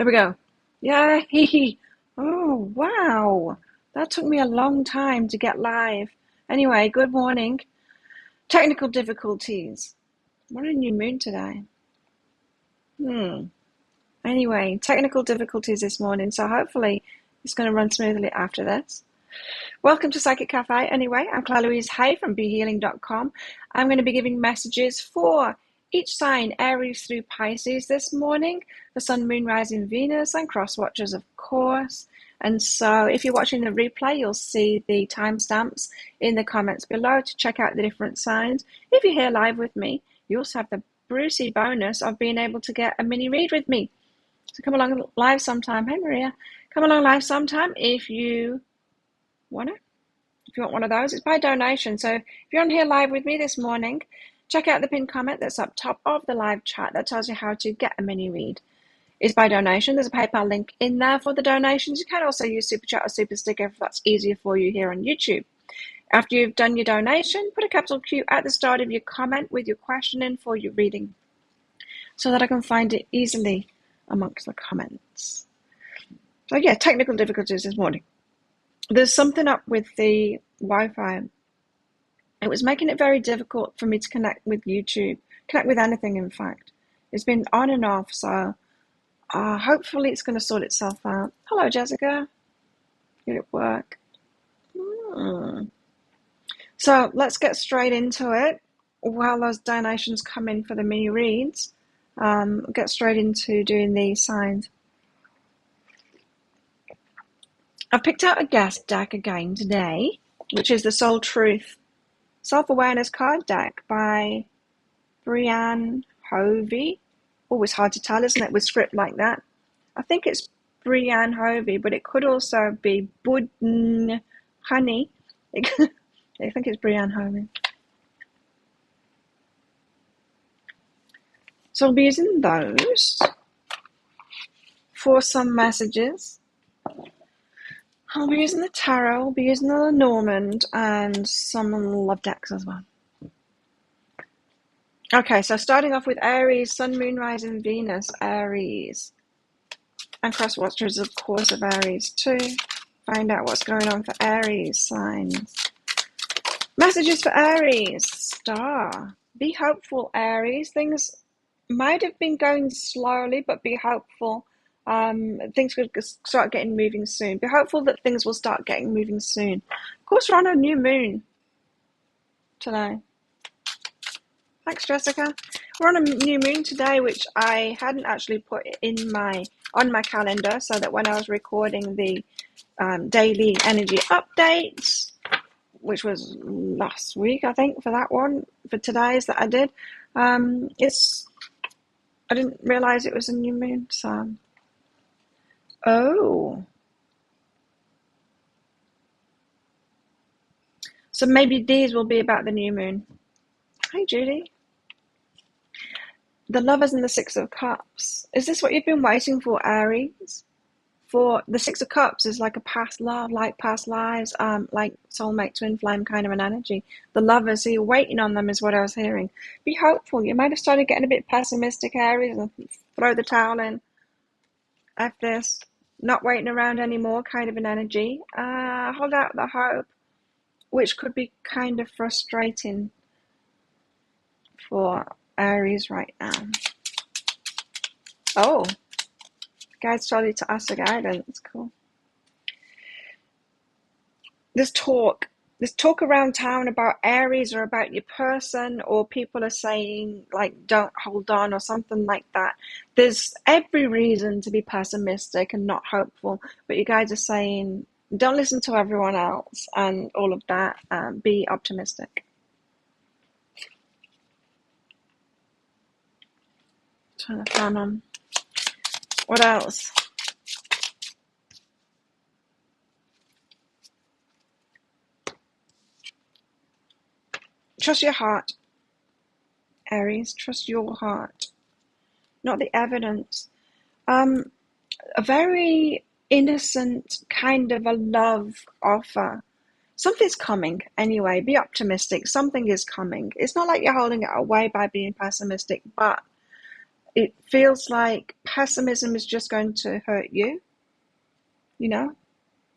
There we go. Yay! Oh, wow. That took me a long time to get live. Anyway, good morning. Technical difficulties. What a new moon today. Anyway, technical difficulties this morning, so hopefully it's going to run smoothly after this. Welcome to Psychic Cafe. Anyway, I'm Claire Louise Hay from BeHealing.com. I'm going to be giving messages for each sign, Aries through Pisces this morning, the Sun, Moon, Rising, Venus, and cross watchers, of course. And so if you're watching the replay, you'll see the timestamps in the comments below to check out the different signs. If you're here live with me, you also have the Brucey bonus of being able to get a mini read with me. So come along live sometime. Hey, Maria. Come along live sometime if you want to. If you want one of those, it's by donation. So if you're on here live with me this morning, check out the pinned comment that's up top of the live chat that tells you how to get a mini read. It's by donation. There's a PayPal link in there for the donations. You can also use Super Chat or Super Sticker if that's easier for you here on YouTube. After you've done your donation, put a capital Q at the start of your comment with your question in for your reading so that I can find it easily amongst the comments. So yeah, technical difficulties this morning. There's something up with the Wi-Fi. It was making it very difficult for me to connect with YouTube, connect with anything, in fact. It's been on and off, so hopefully it's going to sort itself out. Hello, Jessica. Did it work? So let's get straight into it. While those donations come in for the mini reads, get straight into doing these signs. I've picked out a guest deck again today, which is the Soul Truth Self-Awareness card deck by Brianne Hovey. Always hard to tell, isn't it, with script like that? I think it's Brianne Hovey, but it could also be Budn Honey. I think it's Brianne Hovey. So I'll be using those for some messages. I'll be using the tarot, I'll be using the Lenormand, and some love decks as well. Okay, so starting off with Aries, Sun, Moon, Rising, Venus, Aries. And cross watchers, of course, of Aries too. Find out what's going on for Aries signs. Messages for Aries. Star. Be hopeful, Aries. Things might have been going slowly, but be hopeful. Things could start getting moving soon. Be hopeful that things will start getting moving soon. Of course, we're on a new moon today. Thanks, Jessica. We're on a new moon today, which I hadn't actually put on my calendar, so that when I was recording the daily energy updates, which was last week, I think, for that one, for today's that I did, I didn't realize it was a new moon, so. Oh. So maybe these will be about the new moon. Hi, Judy. The Lovers and the Six of Cups. Is this what you've been waiting for, Aries? For the Six of Cups is like a past love, like past lives, like soulmate, twin flame kind of an energy. The Lovers, so you're waiting on them is what I was hearing. Be hopeful. You might have started getting a bit pessimistic, Aries, and throw the towel in. F this. Not waiting around anymore kind of an energy. Hold out the hope, which could be kind of frustrating for Aries right now. Oh, guides started to ask for guidance. Cool. This talk around town about Aries or about your person, or people are saying like don't hold on or something like that. There's every reason to be pessimistic and not hopeful, but you guys are saying don't listen to everyone else and all of that. Be optimistic. Turn the fan on. What else? Trust your heart, Aries. Trust your heart, not the evidence. A very innocent kind of a love offer. Something's coming anyway. Be optimistic. Something is coming. It's not like you're holding it away by being pessimistic, but It feels like pessimism is just going to hurt you, you know,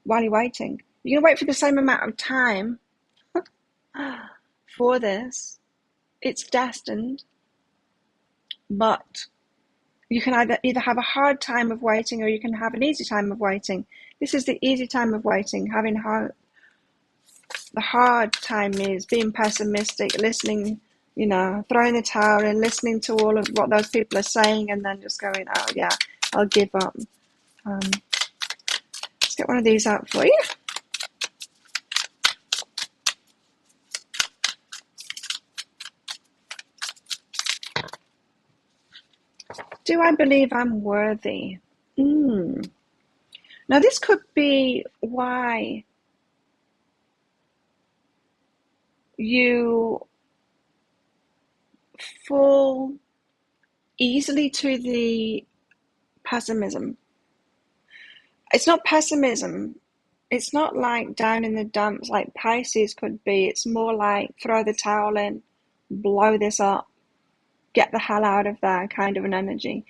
while you're waiting. You're going to wait for the same amount of time for this. It's destined, but you can either have a hard time of waiting or you can have an easy time of waiting. This is the easy time of waiting, having hard. The hard time is being pessimistic, listening, throwing the towel in, listening to all of what those people are saying, and then just going, oh yeah, I'll give up. Let's get one of these out for you. Do I believe I'm worthy? Now this could be why you fall easily to the pessimism. It's not pessimism. It's not like down in the dumps like Pisces could be. It's more like throw the towel in, blow this up, get the hell out of there kind of an energy.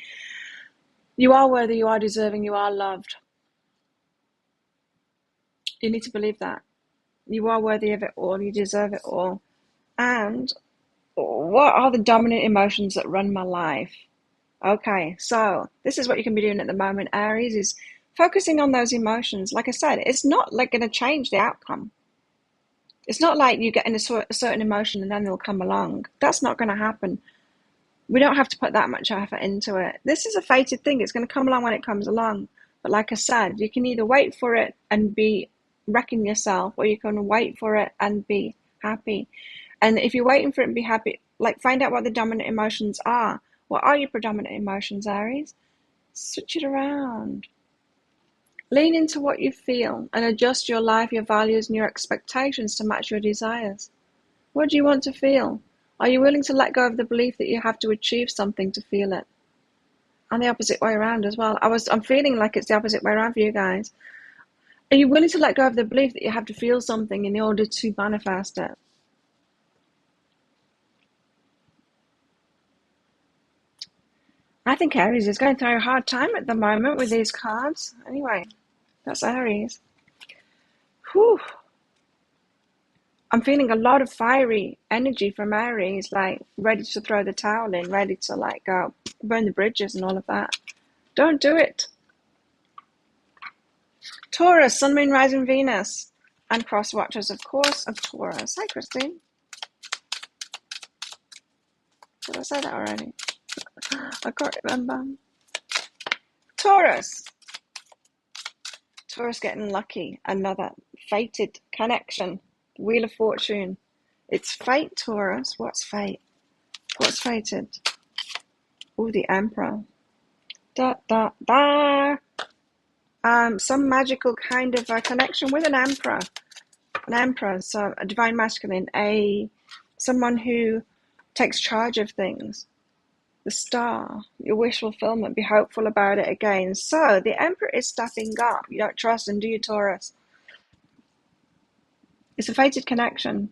You are worthy, you are deserving, you are loved. You need to believe that. You are worthy of it all, you deserve it all. And what are the dominant emotions that run my life? Okay, so this is what you can be doing at the moment, Aries, is focusing on those emotions. Like I said, it's not like going to change the outcome. It's not like you get in a certain emotion and then they'll come along. That's not going to happen. We don't have to put that much effort into it. This is a fated thing. It's going to come along when it comes along. But like I said, you can either wait for it and be wrecking yourself, or you can wait for it and be happy. And if you're waiting for it and be happy, like find out what the dominant emotions are. What are your predominant emotions, Aries? Switch it around. Lean into what you feel and adjust your life, your values, and your expectations to match your desires. What do you want to feel? Are you willing to let go of the belief that you have to achieve something to feel it? And the opposite way around as well. I'm feeling like it's the opposite way around for you guys. Are you willing to let go of the belief that you have to feel something in order to manifest it? I think Aries is going through a hard time at the moment with these cards. Anyway, that's Aries. Whew. I'm feeling a lot of fiery energy from Aries, like ready to throw the towel in, ready to like go burn the bridges and all of that. Don't do it. Taurus, Sun, Moon, Rising, Venus, and cross watchers, of course, of Taurus. Hi, Christine. Did I say that already? I can't remember. Taurus. Taurus getting lucky. Another fated connection. Wheel of Fortune. It's fate, Taurus. What's fate? What's fated? Oh, the Emperor. Da, da, da. Some magical kind of a connection with an Emperor. An Emperor, so a divine masculine. Someone who takes charge of things. The Star, your wish fulfillment, be hopeful about it again. So the Emperor is stepping up. You don't trust him, do you, Taurus? It's a fated connection.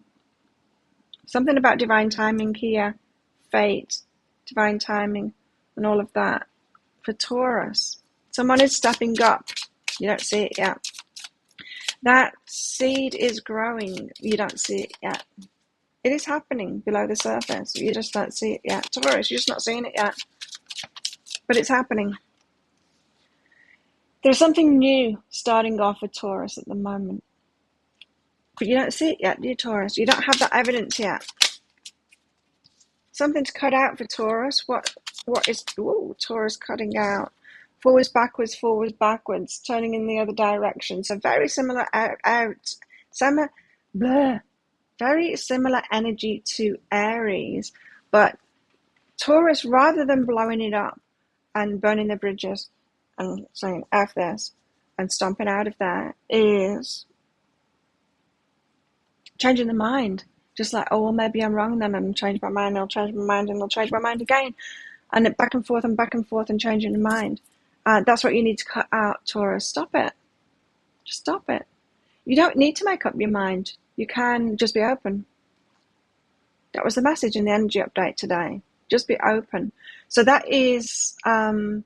Something about divine timing here. Fate, divine timing, and all of that. For Taurus, someone is stepping up. You don't see it yet. That seed is growing. You don't see it yet. It is happening below the surface. You just don't see it yet. Taurus, you're just not seeing it yet. But it's happening. There's something new starting off with Taurus at the moment. But you don't see it yet, do you, Taurus? You don't have that evidence yet. Something's cut out for Taurus. What is Taurus cutting out? Forwards, backwards, turning in the other direction. So very similar very similar energy to Aries. But Taurus, rather than blowing it up and burning the bridges and saying F this and stomping out of there, is changing the mind. Just like, oh, well, maybe I'm wrong then, and change my mind, I'll change my mind, and I'll change my mind again. And back and forth and changing the mind. That's what you need to cut out, Taurus. Stop it. Just stop it. You don't need to make up your mind. You can just be open. That was the message in the energy update today. Just be open. So that is, even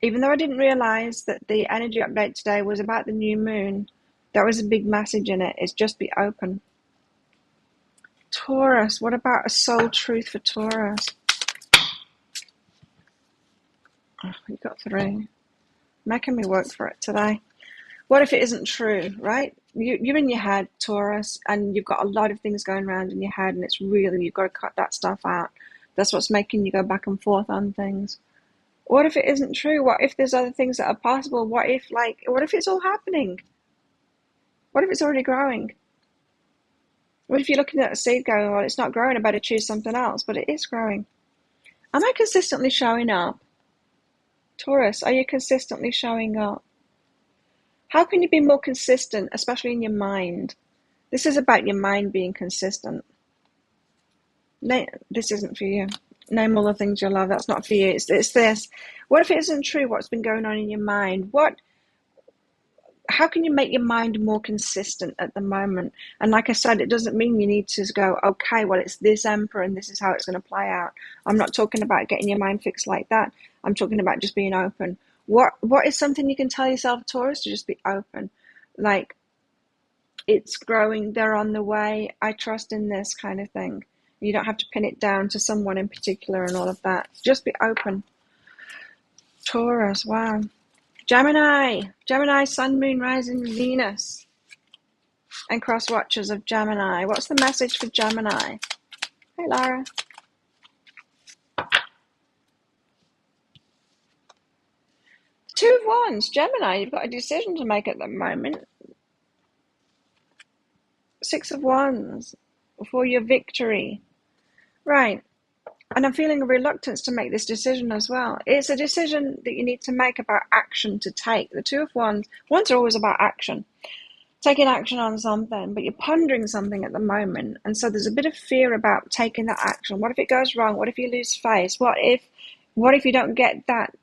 though I didn't realize that the energy update today was about the new moon, that was a big message in it, is just be open. Taurus, what about a soul truth for Taurus? Oh, you got 3. Making me work for it today. What if it isn't true, right? You're in your head, Taurus, and you've got a lot of things going around in your head, and it's really, you've got to cut that stuff out. That's what's making you go back and forth on things. What if it isn't true? What if there's other things that are possible? What if it's all happening? What if it's already growing? What if you're looking at a seed going, well, it's not growing, I better choose something else, but it is growing. Am I consistently showing up? Taurus, are you consistently showing up? How can you be more consistent, especially in your mind? This is about your mind being consistent. This isn't for you. Name all the things you love. That's not for you. It's this. What if it isn't true what's been going on in your mind? How can you make your mind more consistent at the moment? And like I said, it doesn't mean you need to go, okay, well, it's this emperor and this is how it's going to play out. I'm not talking about getting your mind fixed like that. I'm talking about just being open. What is something you can tell yourself, Taurus, to just be open? Like, it's growing, they're on the way, I trust in this kind of thing. You don't have to pin it down to someone in particular and all of that. Just be open. Taurus, wow. Gemini, Sun, Moon, Rising, Venus, and cross watchers of Gemini. What's the message for Gemini? Hey, Lara. Two of Wands, Gemini, you've got a decision to make at the moment. 6 of Wands for your victory. Right. And I'm feeling a reluctance to make this decision as well. It's a decision that you need to make about action to take. The 2 of Wands are always about action. Taking action on something, but you're pondering something at the moment. And so there's a bit of fear about taking that action. What if it goes wrong? What if you lose face? What if you don't get that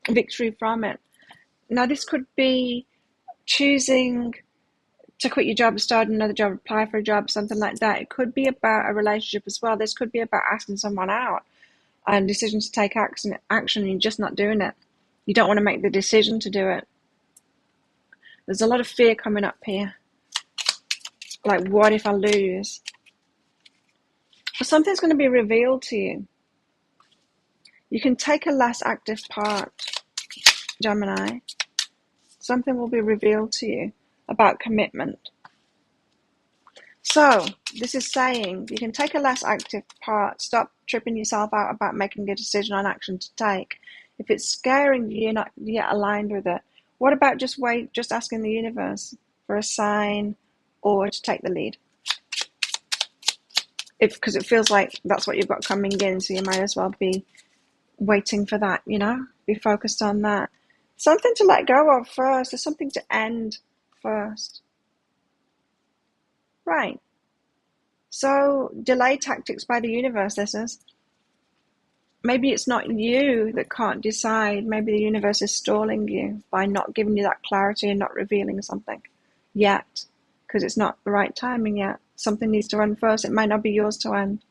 victory from it? Now, this could be choosing to quit your job and start another job, apply for a job, something like that. It could be about a relationship as well. This could be about asking someone out and decision to take action and you're just not doing it. You don't want to make the decision to do it. There's a lot of fear coming up here. Like, what if I lose? But something's going to be revealed to you. You can take a less active part, Gemini. Something will be revealed to you about commitment. So, this is saying you can take a less active part, stop tripping yourself out about making a decision on action to take. If it's scaring you, you're not yet aligned with it. What about just asking the universe for a sign or to take the lead? Because it feels like that's what you've got coming in, so you might as well be waiting for that, be focused on that. Something to let go of first. There's something to end first. Right. So, delay tactics by the universe, this is. Maybe it's not you that can't decide. Maybe the universe is stalling you by not giving you that clarity and not revealing something yet, because it's not the right timing yet. Something needs to end first. It might not be yours to end.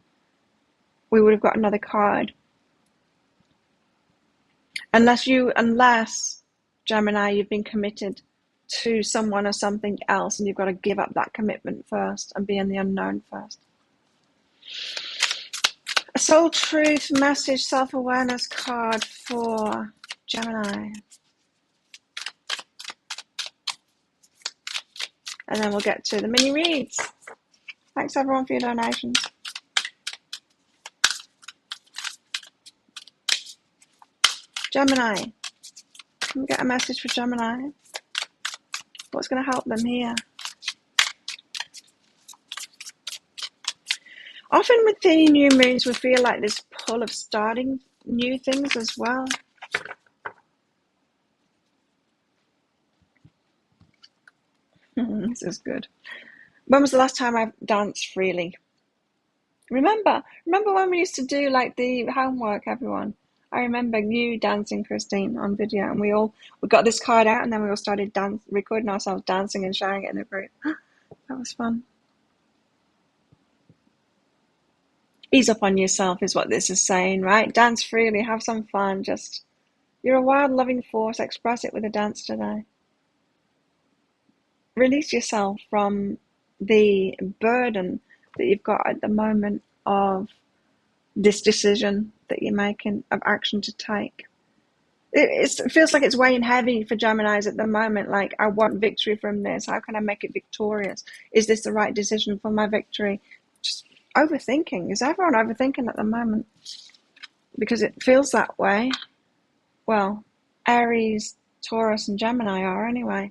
We would have got another card. Unless, Gemini, you've been committed to someone or something else and you've got to give up that commitment first and be in the unknown first. A soul truth message self-awareness card for Gemini. And then we'll get to the mini reads. Thanks everyone for your donations. Gemini. Can we get a message for Gemini? What's going to help them here? Often with the new moons, we feel like this pull of starting new things as well. This is good. When was the last time I danced freely? Remember when we used to do like the homework, everyone? I remember you dancing, Christine, on video, and we got this card out, and then we all started recording ourselves dancing and sharing it in the group. That was fun. Ease up on yourself is what this is saying, right? Dance freely, have some fun. Just, you're a wild, loving force. Express it with a dance today. Release yourself from the burden that you've got at the moment of this decision that you're making, of action to take. It feels like it's weighing heavy for Geminis at the moment. Like, I want victory from this. How can I make it victorious? Is this the right decision for my victory? Just overthinking. Is everyone overthinking at the moment? Because it feels that way. Well, Aries, Taurus, and Gemini are anyway.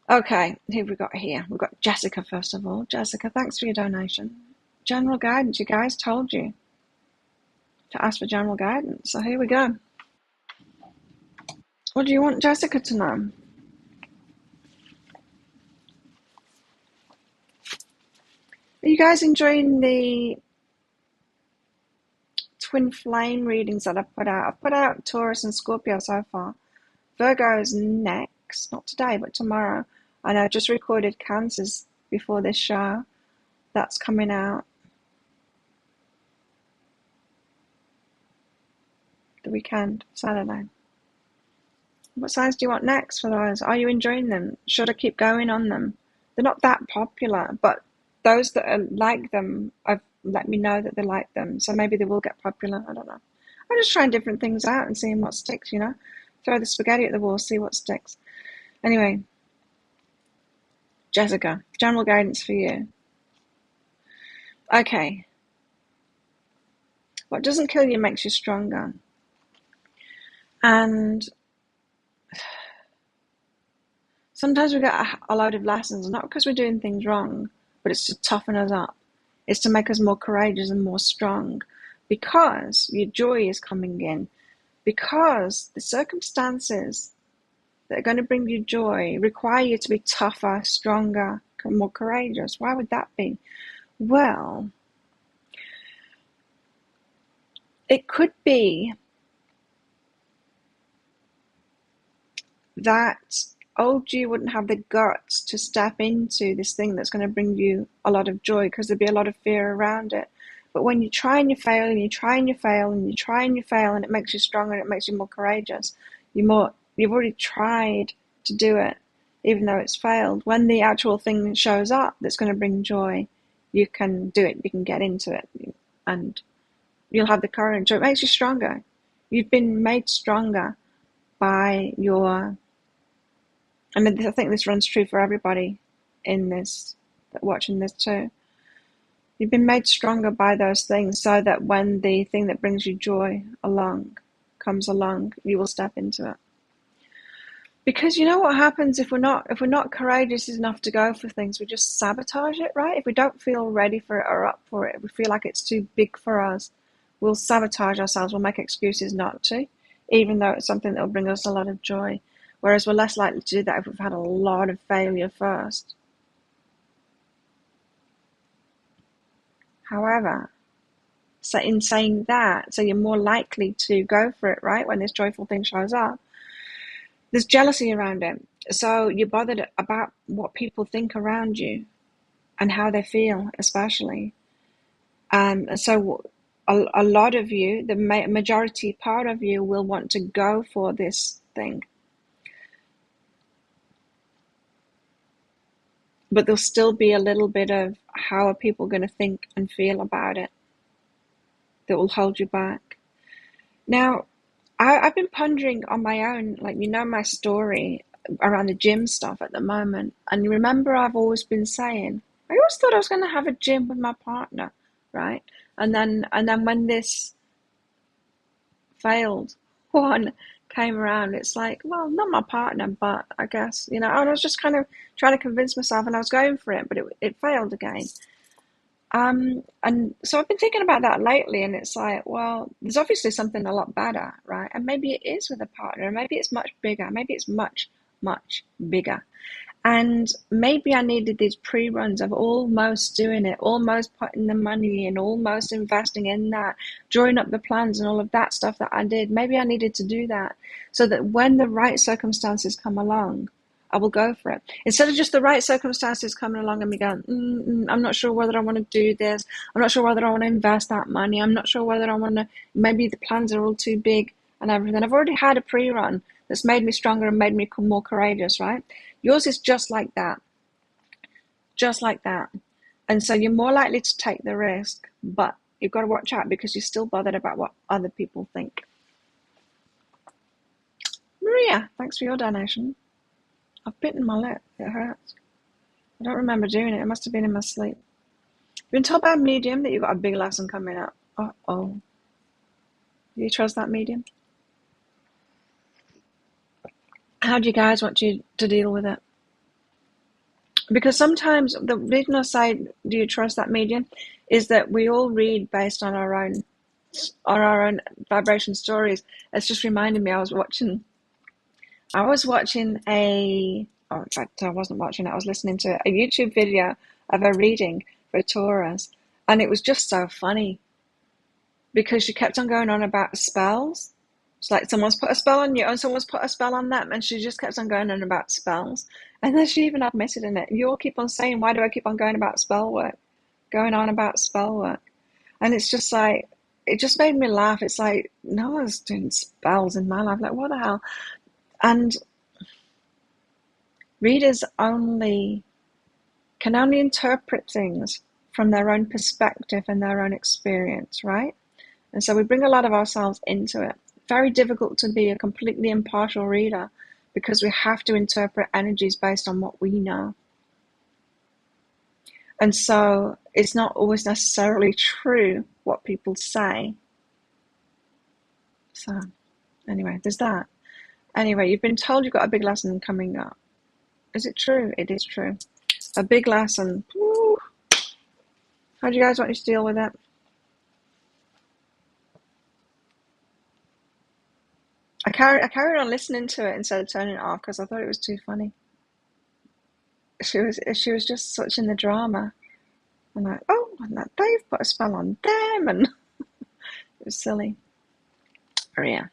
Okay, who have we got here? We've got Jessica, first of all. Jessica, thanks for your donation. General guidance, you guys told you to ask for general guidance. So here we go. What do you want Jessica to know? Are you guys enjoying the twin flame readings that I've put out? I've put out Taurus and Scorpio so far. Virgo is next, not today, but tomorrow. And I just recorded Cancers before this show. That's coming out the weekend, Saturday. What signs do you want next for those? Are you enjoying them? Should I keep going on them? They're not that popular, but those that like them have let me know that they like them. So maybe they will get popular. I don't know. I'm just trying different things out and seeing what sticks, you know? Throw the spaghetti at the wall, see what sticks. Anyway, Jessica, general guidance for you. Okay. What doesn't kill you makes you stronger. And sometimes we get a load of lessons, not because we're doing things wrong, but it's to toughen us up. It's to make us more courageous and more strong, because your joy is coming in, because the circumstances that are going to bring you joy require you to be tougher, stronger, more courageous. Why would that be? Well, it could be that old you wouldn't have the guts to step into this thing that's going to bring you a lot of joy, because there'd be a lot of fear around it. But when you try and you fail, and you try and you fail, and you try and you fail, and it makes you stronger, and it makes you more courageous, you've already tried to do it, even though it's failed. When the actual thing shows up that's going to bring joy, you can do it, you can get into it, and you'll have the courage. So it makes you stronger. You've been made stronger by your... And I think this runs true for everybody in this, watching this too. You've been made stronger by those things, so that when the thing that brings you joy comes along, you will step into it. Because you know what happens if we're not courageous enough to go for things, we just sabotage it, right? If we don't feel ready for it or up for it, if we feel like it's too big for us, we'll sabotage ourselves. We'll make excuses not to, even though it's something that will bring us a lot of joy. Whereas we're less likely to do that if we've had a lot of failure first. However, so in saying that, so you're more likely to go for it, right? When this joyful thing shows up, there's jealousy around it. So you're bothered about what people think around you and how they feel, especially. So a lot of you, the majority part of you, will want to go for this thing. But there'll still be a little bit of how are people going to think and feel about it that will hold you back. Now, I've been pondering on my own, like, you know, my story around the gym stuff at the moment. And you remember I've always been saying, I always thought I was going to have a gym with my partner, right? And then when this failed one came around, it's like, well, not my partner, but I guess, you know, and I was just kind of trying to convince myself, and I was going for it, but it failed again. And so I've been thinking about that lately, and it's like, well, there's obviously something a lot better, right? And maybe it is with a partner, and maybe it's much bigger, maybe it's much, much bigger. And maybe I needed these pre-runs of almost doing it, almost putting the money in, almost investing in that, drawing up the plans and all of that stuff that I did. Maybe I needed to do that so that when the right circumstances come along, I will go for it. Instead of just the right circumstances coming along and me going, I'm not sure whether I want to do this. I'm not sure whether I want to invest that money. I'm not sure whether I want to, maybe the plans are all too big and everything. I've already had a pre-run that's made me stronger and made me more courageous, right? Yours is just like that. Just like that. And so you're more likely to take the risk, but you've got to watch out because you're still bothered about what other people think. Maria, thanks for your donation. I've bitten my lip. It hurts. I don't remember doing it. It must have been in my sleep. You've been told by a medium that you've got a big lesson coming up. Uh-oh. Do you trust that medium? How do you guys want you to deal with it? Because sometimes the reason I say, do you trust that medium, is that we all read based on our own vibration stories. It's just reminded me I was watching in fact, I wasn't watching it. I was listening to a YouTube video of a reading for Taurus, and it was just so funny because she kept on going on about spells. It's like someone's put a spell on you and someone's put a spell on them, and she just kept on going on about spells. And then she even admitted in it, you all keep on saying, why do I keep on going on about spell work? And it's just like, it just made me laugh. It's like, no one's doing spells in my life. Like, what the hell? And readers can only interpret things from their own perspective and their own experience, right? And so we bring a lot of ourselves into it. Very difficult to be a completely impartial reader because we have to interpret energies based on what we know. And so it's not always necessarily true what people say. So anyway, there's that. Anyway, you've been told you've got a big lesson coming up. Is it true? It is true. A big lesson. Woo. How do you guys want me to deal with it? I carried on listening to it instead of turning it off because I thought it was too funny. She was just such in the drama. I'm like, oh, and that they've put a spell on them, and it was silly. Oh yeah.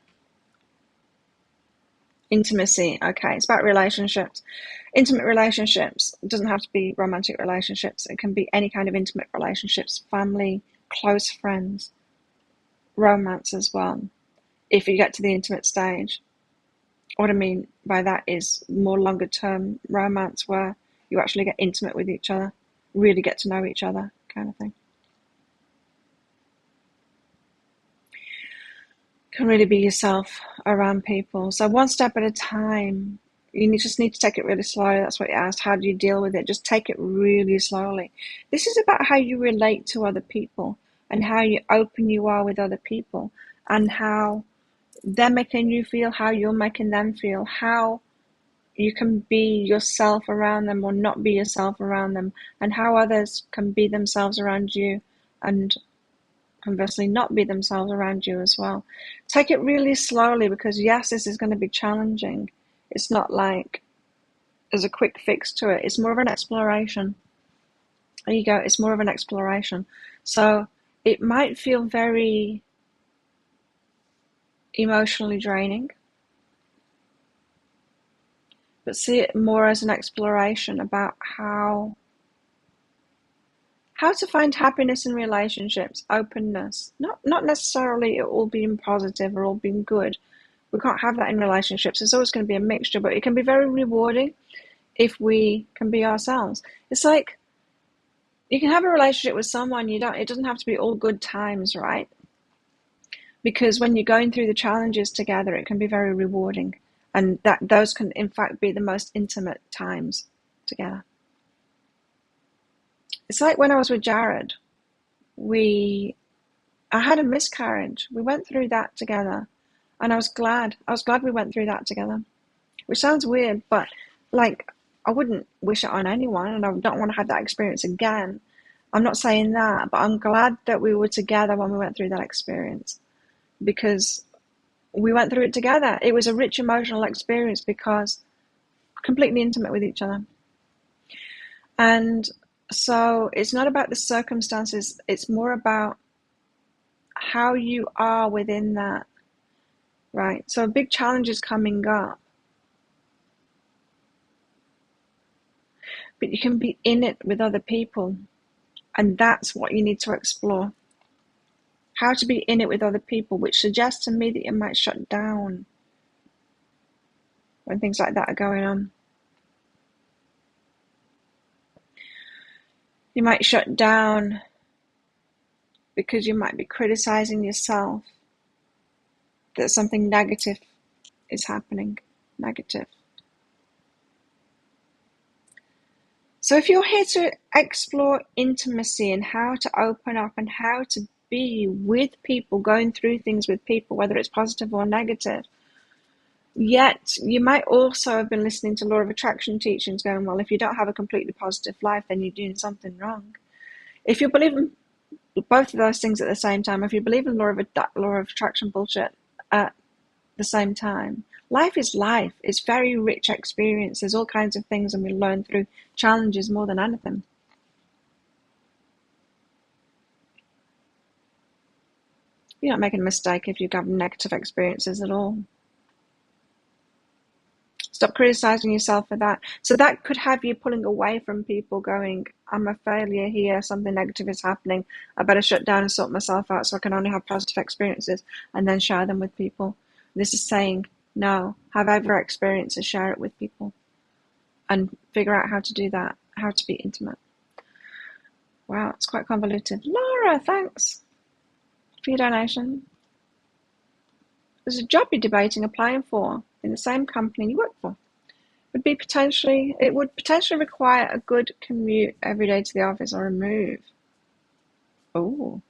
Intimacy. Okay, it's about relationships. Intimate relationships. It doesn't have to be romantic relationships. It can be any kind of intimate relationships, family, close friends, romance as well, if you get to the intimate stage. What I mean by that is more longer term romance where you actually get intimate with each other, really get to know each other, kind of thing. Can really be yourself around people. So one step at a time. You just need to take it really slowly. That's what you asked. How do you deal with it? Just take it really slowly. This is about how you relate to other people and how open you are with other people and how they're making you feel, how you're making them feel, how you can be yourself around them or not be yourself around them, and how others can be themselves around you and conversely not be themselves around you as well. Take it really slowly because yes, this is going to be challenging. It's not like there's a quick fix to it. It's more of an exploration. There you go. It's more of an exploration. So it might feel very emotionally draining, but see it more as an exploration about how to find happiness in relationships, openness, not necessarily it all being positive or all being good. We can't have that in relationships. It's always going to be a mixture, but it can be very rewarding if we can be ourselves. It's like you can have a relationship with someone, it doesn't have to be all good times, right? Because when you're going through the challenges together, it can be very rewarding. And those can, in fact, be the most intimate times together. It's like when I was with Jared, I had a miscarriage. We went through that together. And I was glad we went through that together. Which sounds weird, but like, I wouldn't wish it on anyone, and I don't want to have that experience again. I'm not saying that, but I'm glad that we were together when we went through that experience. Because we went through it together. It was a rich emotional experience because completely intimate with each other. And so it's not about the circumstances, it's more about how you are within that, right? So a big challenge is coming up. but you can be in it with other people. And that's what you need to explore. How to be in it with other people, which suggests to me that you might shut down when things like that are going on. You might shut down because you might be criticizing yourself that something negative is happening. Negative. So if you're here to explore intimacy and how to open up and how to be with people, going through things with people, whether it's positive or negative, yet you might also have been listening to law of attraction teachings going, well, if you don't have a completely positive life, then you're doing something wrong. If you believe in both of those things at the same time, if you believe in law of attraction bullshit at the same time, life is life. It's very rich experience. There's all kinds of things, and we learn through challenges more than anything. You're not making a mistake if you have negative experiences at all. Stop criticizing yourself for that. So that could have you pulling away from people, going, I'm a failure here, something negative is happening, I better shut down and sort myself out so I can only have positive experiences and then share them with people. This is saying, no, have every experience and share it with people and figure out how to do that, how to be intimate. Wow, it's quite convoluted. Laura, thanks for your donation. There's a job you're debating applying for in the same company you work for. It would potentially require a good commute every day to the office or a move. Oh.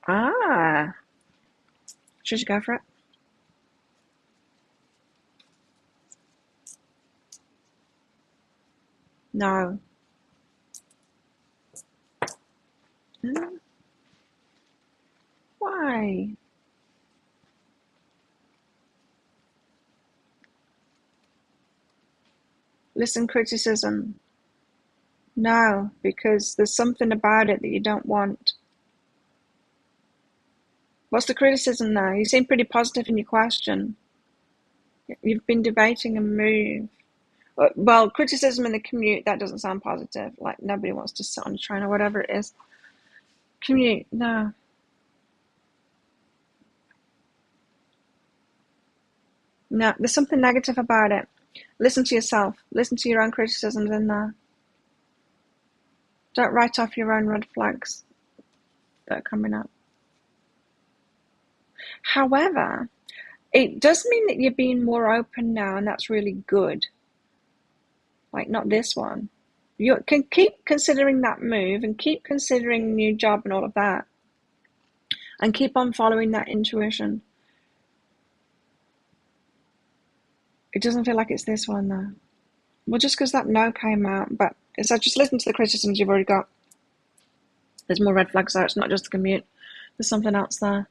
Ah. Should you go for it? No. Why? Listen, criticism. No, because there's something about it that you don't want. What's the criticism now? You seem pretty positive in your question. You've been debating a move. Well, criticism in the commute, that doesn't sound positive. Like nobody wants to sit on a train or whatever it is. Commute, no. No, there's something negative about it. Listen to yourself. Listen to your own criticisms in there. Don't write off your own red flags that are coming up. However, it does mean that you're being more open now, and that's really good. Like, not this one. You can keep considering that move and keep considering new job and all of that. And keep on following that intuition. It doesn't feel like it's this one, though. Well, just because that no came out, but so just listen to the criticisms you've already got. There's more red flags there. It's not just the commute. There's something else there.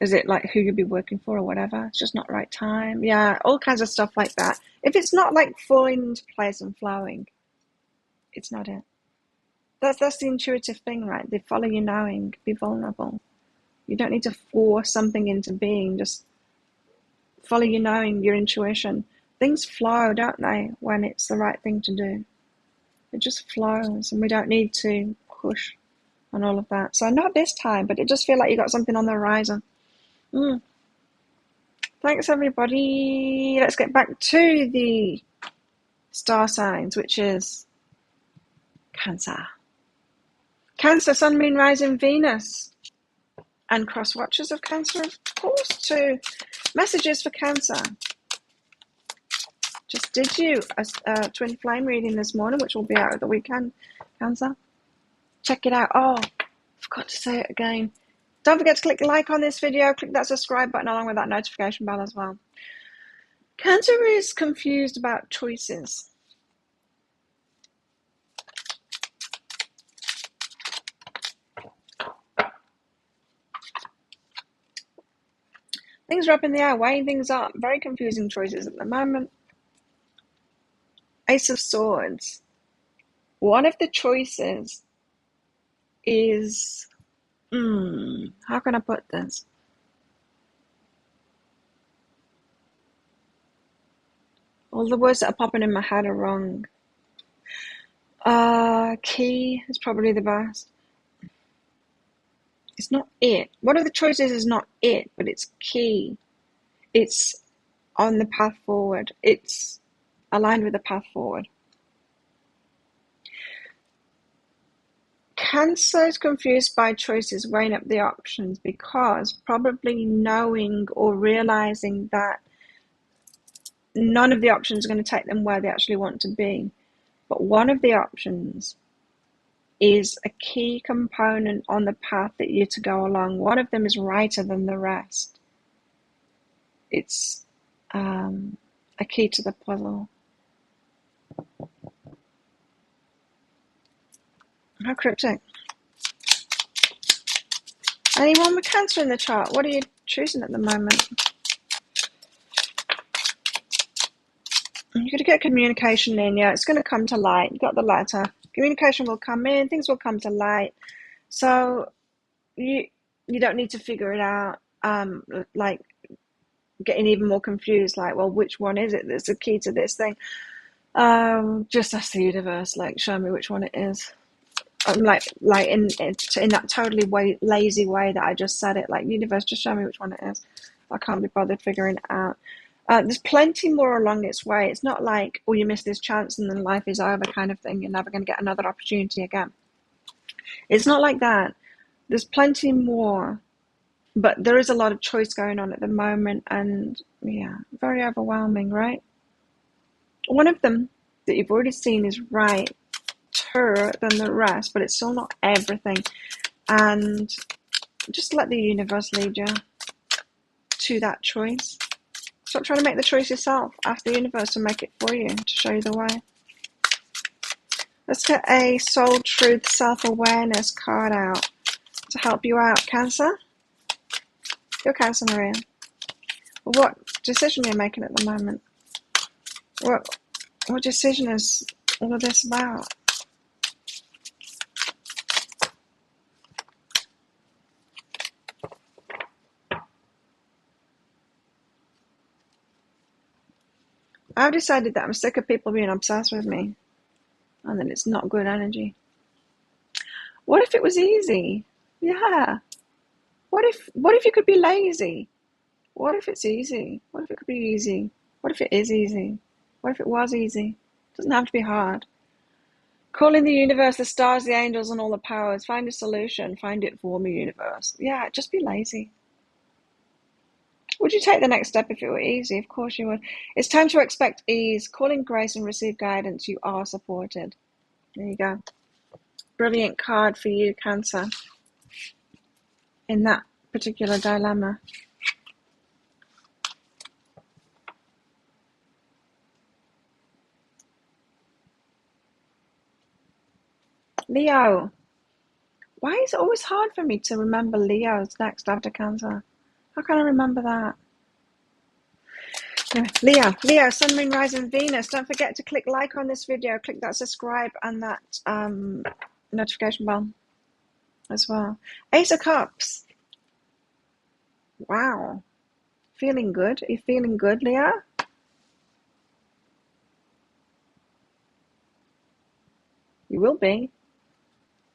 Is it like who you'll be working for or whatever? It's just not right time. Yeah, all kinds of stuff like that. If it's not like falling into place and flowing, it's not it. That's the intuitive thing, right? They follow your knowing. Be vulnerable. You don't need to force something into being. Just follow your knowing, your intuition. Things flow, don't they, when it's the right thing to do. It just flows, and we don't need to push and all of that. So not this time, but it just feels like you got something on the horizon. Thanks, everybody. Let's get back to the star signs, which is Cancer. Cancer, Sun, Moon, Rising, Venus. And cross watchers of Cancer, of course, too. Messages for Cancer. Just did you a twin flame reading this morning, which will be out at the weekend, Cancer. Check it out. Oh, forgot to say it again. Don't forget to click like on this video. Click that subscribe button along with that notification bell as well. Cancer is confused about choices. Things are up in the air, weighing things up. Very confusing choices at the moment. Ace of Swords. One of the choices is, how can I put this? All the words that are popping in my head are wrong. Key is probably the best. It's not it. One of the choices is not it, but it's key. It's on the path forward. It's aligned with the path forward. Cancer is confused by choices, weighing up the options, because probably knowing or realizing that none of the options are going to take them where they actually want to be. But one of the options is a key component on the path that you're to go along. One of them is righter than the rest. It's a key to the puzzle. How cryptic. Anyone with Cancer in the chart? What are you choosing at the moment? You're going to get communication in, yeah. It's going to come to light. You've got the letter. Communication will come in. Things will come to light. So you don't need to figure it out, like getting even more confused, like, well, which one is it that's the key to this thing? Just ask the universe, like, show me which one it is. Like in that totally lazy way that I just said it, like, universe, just show me which one it is. I can't be bothered figuring it out. There's plenty more along its way. It's not like, oh, you missed this chance and then life is over kind of thing. You're never going to get another opportunity again. It's not like that. There's plenty more, but there is a lot of choice going on at the moment, and yeah, very overwhelming, right? One of them that you've already seen is righter than the rest, but it's still not everything. And just let the universe lead you to that choice. Stop trying to make the choice yourself. Ask the universe to make it for you, to show you the way. Let's get a soul truth self-awareness card out to help you out, Cancer. You're Cancer, Maria. What decision are you making at the moment? What decision is all of this about? I've decided that I'm sick of people being obsessed with me, and that it's not good energy. What if it was easy? Yeah. What if you could be lazy? What if it's easy? What if it could be easy? What if it is easy? What if it was easy? It doesn't have to be hard. Call in the universe, the stars, the angels, and all the powers. Find a solution. Find it for me, universe. Yeah, just be lazy. Would you take the next step if it were easy? Of course you would. It's time to expect ease. Call in grace and receive guidance. You are supported. There you go. Brilliant card for you, Cancer, in that particular dilemma. Leo. Why is it always hard for me to remember Leo's next after Cancer? How can I remember that? Anyway, Leo, Sun, Moon, Rising, Venus. Don't forget to click like on this video. Click that subscribe and that notification bell as well. Ace of Cups. Wow. Feeling good. Are you feeling good, Leo? You will be.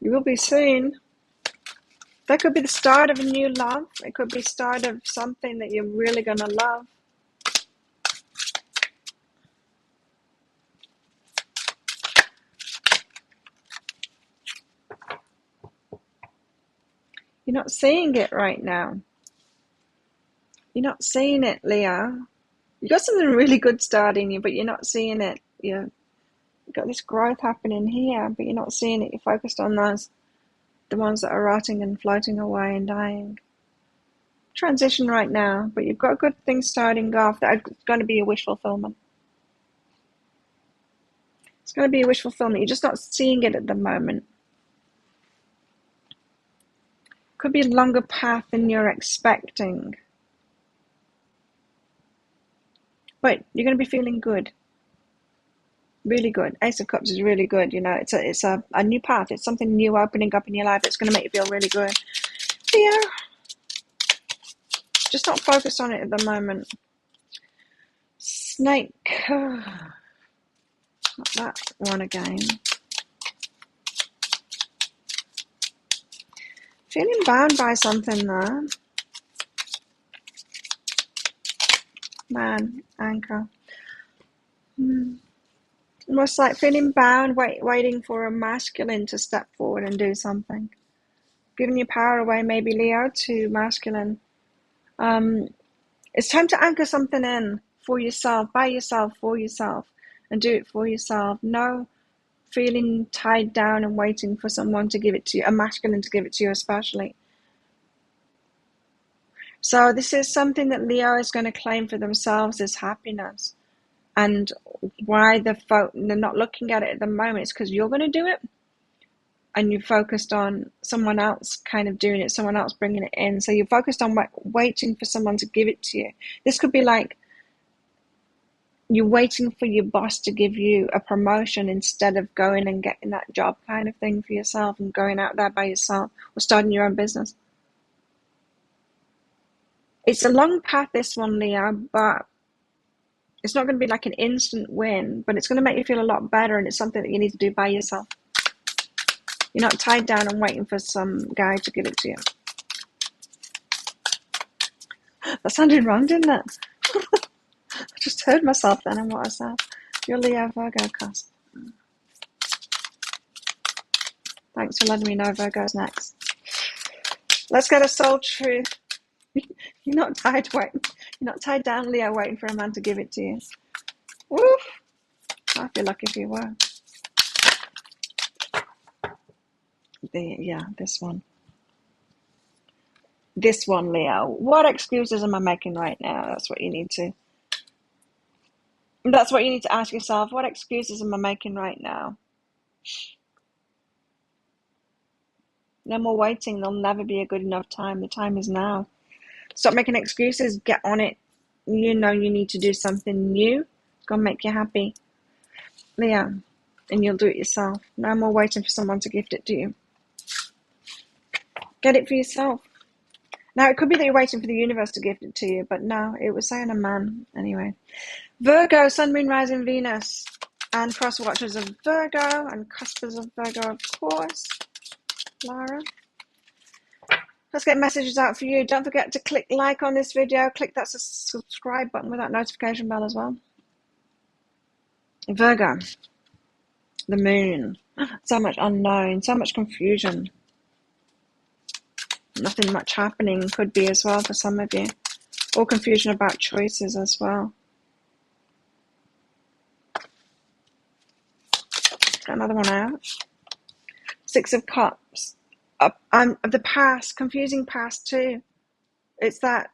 You will be soon. That could be the start of a new love. It could be the start of something that you're really going to love. You're not seeing it right now. You're not seeing it, Leo. You got something really good starting you, but you're not seeing it. You've got this growth happening here, but you're not seeing it. You're focused on those, the ones that are rotting and floating away and dying. Transition right now, but you've got good things starting off that are going to be a wish fulfillment. It's going to be a wish fulfillment. You're just not seeing it at the moment. Could be a longer path than you're expecting. But you're going to be feeling good. Really good. Ace of Cups is really good. You know, it's a new path. It's something new opening up in your life. It's going to make you feel really good. Yeah. Just not focused on it at the moment. Snake. Not that one again. Feeling bound by something there. Man, anchor. Almost like feeling bound, waiting for a masculine to step forward and do something. Giving your power away, maybe Leo, to masculine. It's time to anchor something in for yourself, by yourself, for yourself, and do it for yourself. No feeling tied down and waiting for someone to give it to you, a masculine to give it to you especially. So this is something that Leo is going to claim for themselves as happiness. And why they're not looking at it at the moment is because you're going to do it. And you're focused on someone else kind of doing it, someone else bringing it in. So you're focused on waiting for someone to give it to you. This could be like you're waiting for your boss to give you a promotion instead of going and getting that job kind of thing for yourself and going out there by yourself or starting your own business. It's a long path, this one, Leo, but it's not going to be like an instant win, but it's going to make you feel a lot better, and it's something that you need to do by yourself. You're not tied down and waiting for some guy to give it to you. That sounded wrong, didn't it? I just heard myself then and what I said. You're Leo, Virgo cusp. Thanks for letting me know Virgo's next. Let's get a soul truth. You're not tied down, Leo, waiting for a man to give it to you. Woof! I'd be lucky if you were. This one. This one, Leo. What excuses am I making right now? That's what you need to ask yourself. What excuses am I making right now? No more waiting. There'll never be a good enough time. The time is now. Stop making excuses. Get on it. You know you need to do something new. It's going to make you happy. Leo. And you'll do it yourself. No more waiting for someone to gift it to you. Get it for yourself. Now, it could be that you're waiting for the universe to gift it to you, but no, it was saying a man anyway. Virgo, Sun, Moon, Rising, Venus, and cross watchers of Virgo, and cuspers of Virgo, of course. Lara. Let's get messages out for you. Don't forget to click like on this video. Click that subscribe button with that notification bell as well. Virgo. The moon. So much unknown, so much confusion. Nothing much happening could be as well for some of you. Or confusion about choices as well. Got another one out. Six of Cups. Of the past, confusing past too. It's that,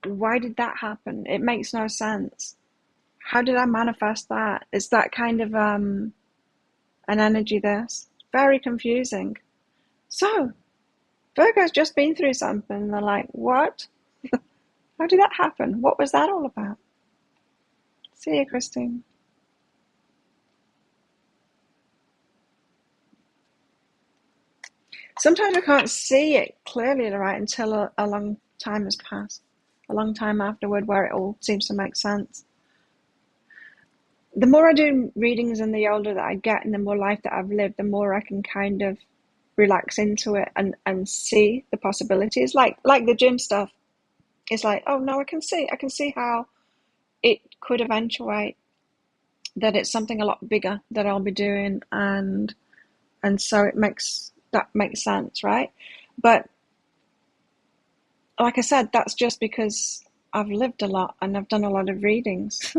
why did that happen? It makes no sense. How did I manifest that? It's that kind of an energy there. Very confusing. So, Virgo's just been through something. They're like, what? How did that happen? What was that all about? See you, Christine. Sometimes we can't see it clearly, right, until a long time has passed. A long time afterward where it all seems to make sense. The more I do readings and the older that I get and the more life that I've lived, the more I can kind of relax into it and see the possibilities. Like the gym stuff. It's like, oh no, I can see how it could eventuate, that it's something a lot bigger that I'll be doing, and so that makes sense, right? But like I said, that's just because I've lived a lot and I've done a lot of readings.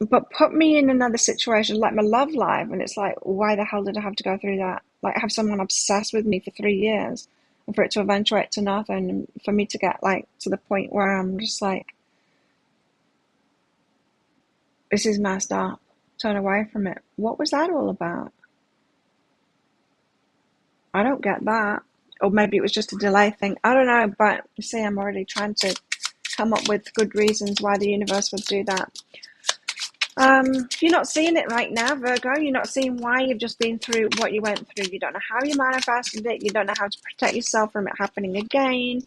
But put me in another situation like my love life, and it's like, why the hell did I have to go through that? Like, have someone obsessed with me for 3 years, and for it to eventuate to nothing, and for me to get like to the point where I'm just like, this is messed up. Turn away from it. What was that all about? I don't get that. Or maybe it was just a delay thing. I don't know, but you see, I'm already trying to come up with good reasons why the universe would do that. You're not seeing it right now, Virgo. You're not seeing why you've just been through what you went through. You don't know how you manifested it. You don't know how to protect yourself from it happening again.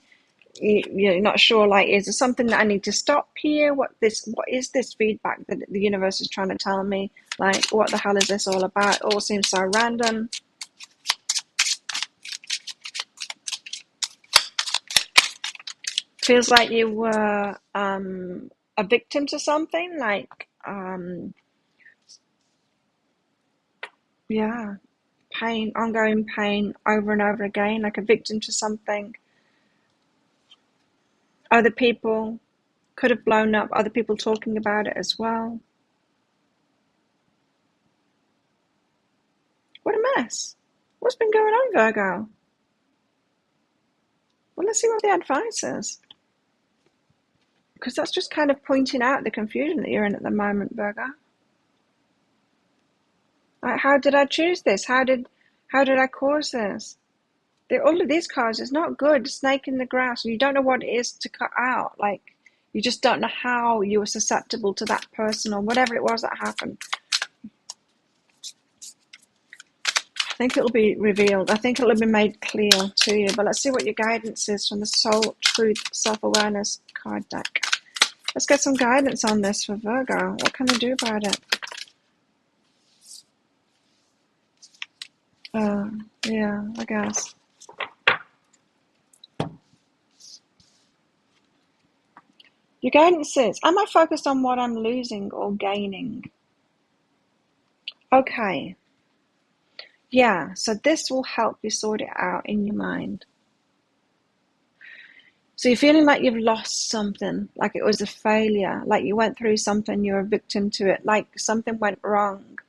you're not sure, like, is there something that I need to stop here? What is this feedback that the universe is trying to tell me? Like, what the hell is this all about? It all seems so random. Feels like you were a victim to something, like, yeah, pain, ongoing pain over and over again, like a victim to something. Other people could have blown up, other people talking about it as well. What a mess. What's been going on, Virgo? Well, let's see what the advice is. Because that's just kind of pointing out the confusion that you're in at the moment, Virgo. Like, how did I choose this? How did I cause this? All of these cards is not good. Snake in the grass. You don't know what it is to cut out. Like, you just don't know how you were susceptible to that person or whatever it was that happened. I think it'll be revealed. I think it'll be made clear to you. But let's see what your guidance is from the Soul, Truth, Self-Awareness card deck. Let's get some guidance on this for Virgo. What can I do about it? Yeah, I guess. Your guidance is, am I focused on what I'm losing or gaining? Okay. Yeah, so this will help you sort it out in your mind. So you're feeling like you've lost something, like it was a failure, like you went through something, you're a victim to it, like something went wrong.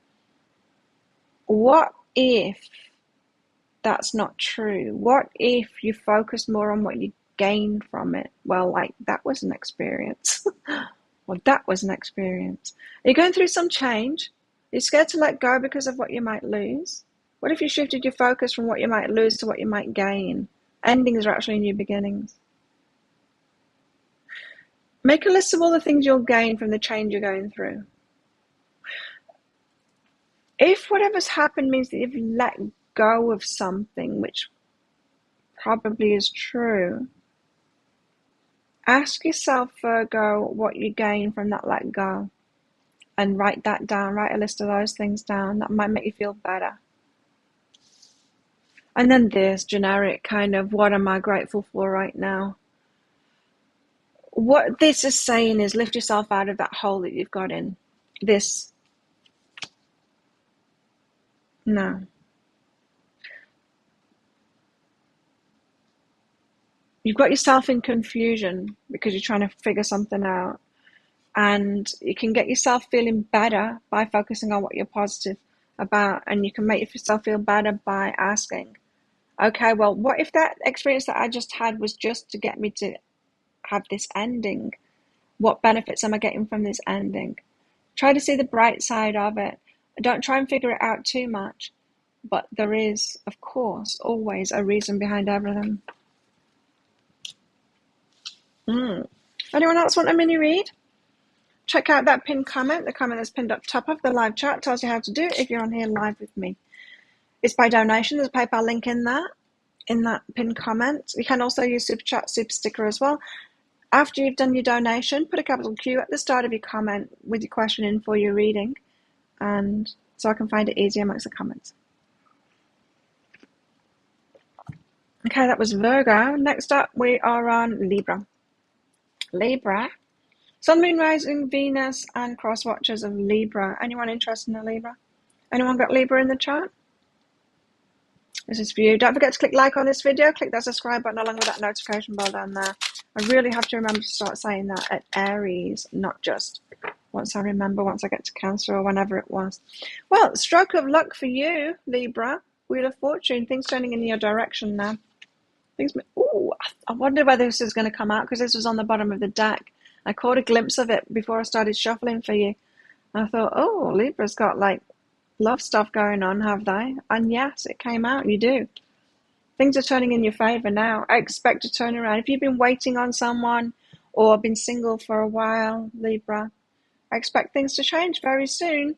What if that's not true? What if you focus more on what you gain from it? Well, like, that was an experience. Well, that was an experience. Are you going through some change? Are you scared to let go because of what you might lose? What if you shifted your focus from what you might lose to what you might gain? Endings are actually new beginnings. Make a list of all the things you'll gain from the change you're going through. If whatever's happened means that you've let go of something, which probably is true, ask yourself, Virgo, what you gain from that let go. And write that down. Write a list of those things down. That might make you feel better. And then this generic kind of, what am I grateful for right now? What this is saying is, lift yourself out of that hole that you've got in. No. You've got yourself in confusion because you're trying to figure something out. And you can get yourself feeling better by focusing on what you're positive about. And you can make yourself feel better by asking, okay, well, what if that experience that I just had was just to get me to have this ending? What benefits am I getting from this ending? Try to see the bright side of it. Don't try and figure it out too much. But there is, of course, always a reason behind everything. Anyone else want a mini read? Check out that pinned comment. The comment that's pinned up top of the live chat tells you how to do it if you're on here live with me. It's by donation. There's a PayPal link in that pinned comment. You can also use Super Chat, Super Sticker as well. After you've done your donation, put a capital Q at the start of your comment with your question in for your reading, and so I can find it easier amongst the comments. Okay, that was Virgo. Next up, we are on Libra. Libra. Sun, Moon, Rising, Venus, and cross watchers of Libra. Anyone interested in a Libra? Anyone got Libra in the chart? This is for you. Don't forget to click like on this video. Click that subscribe button along with that notification bell down there. I really have to remember to start saying that at Aries, not just once I get to Cancer or whenever it was. Well, stroke of luck for you, Libra. Wheel of Fortune. Things turning in your direction now. I wonder whether this is going to come out because this was on the bottom of the deck. I caught a glimpse of it before I started shuffling for you. I thought, oh, Libra's got like love stuff going on, have they? And yes, it came out. You do. Things are turning in your favor now. I expect to turn around. If you've been waiting on someone or been single for a while, Libra, I expect things to change very soon.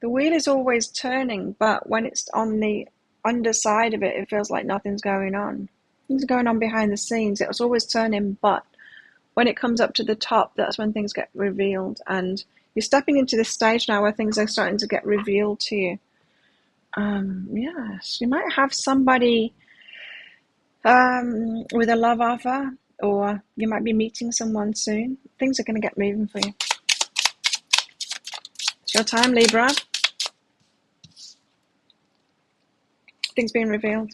The wheel is always turning, but when it's on the underside of it, it feels like nothing's going on. Things are going on behind the scenes. It was always turning, but when it comes up to the top, that's when things get revealed. And you're stepping into this stage now where things are starting to get revealed to you. Yes, you might have somebody with a love offer, or you might be meeting someone soon. Things are going to get moving for you. It's your time, Libra. Things being revealed.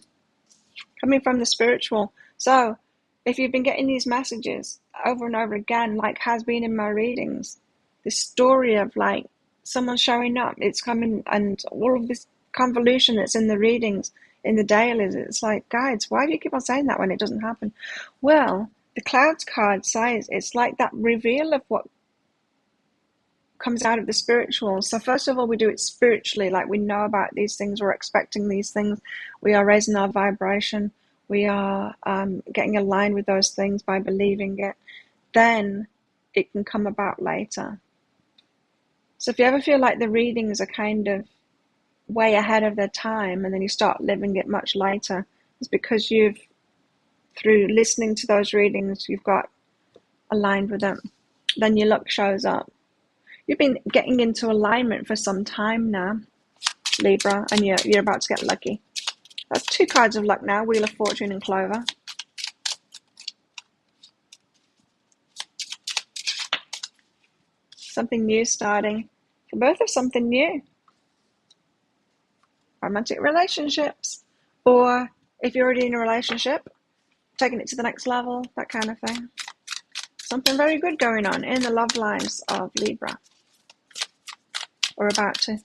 Coming from the spiritual. So, if you've been getting these messages over and over again, like has been in my readings, this story of like someone showing up, it's coming, and all of this convolution that's in the readings, in the dailies, it's like, guides, why do you keep on saying that when it doesn't happen? Well, the clouds card says it's like that reveal of what comes out of the spiritual. So first of all, we do it spiritually, like we know about these things, we're expecting these things, we are raising our vibration, we are getting aligned with those things by believing it. Then it can come about later. So if you ever feel like the readings are kind of way ahead of their time and then you start living it much later, it's because you've, through listening to those readings, you've got aligned with them. Then your luck shows up. You've been getting into alignment for some time now, Libra, and you're about to get lucky. That's 2 cards of luck now, Wheel of Fortune and Clover. Something new starting. For both of something new. Romantic relationships. Or if you're already in a relationship, taking it to the next level, that kind of thing. Something very good going on in the love lives of Libra. Or about to.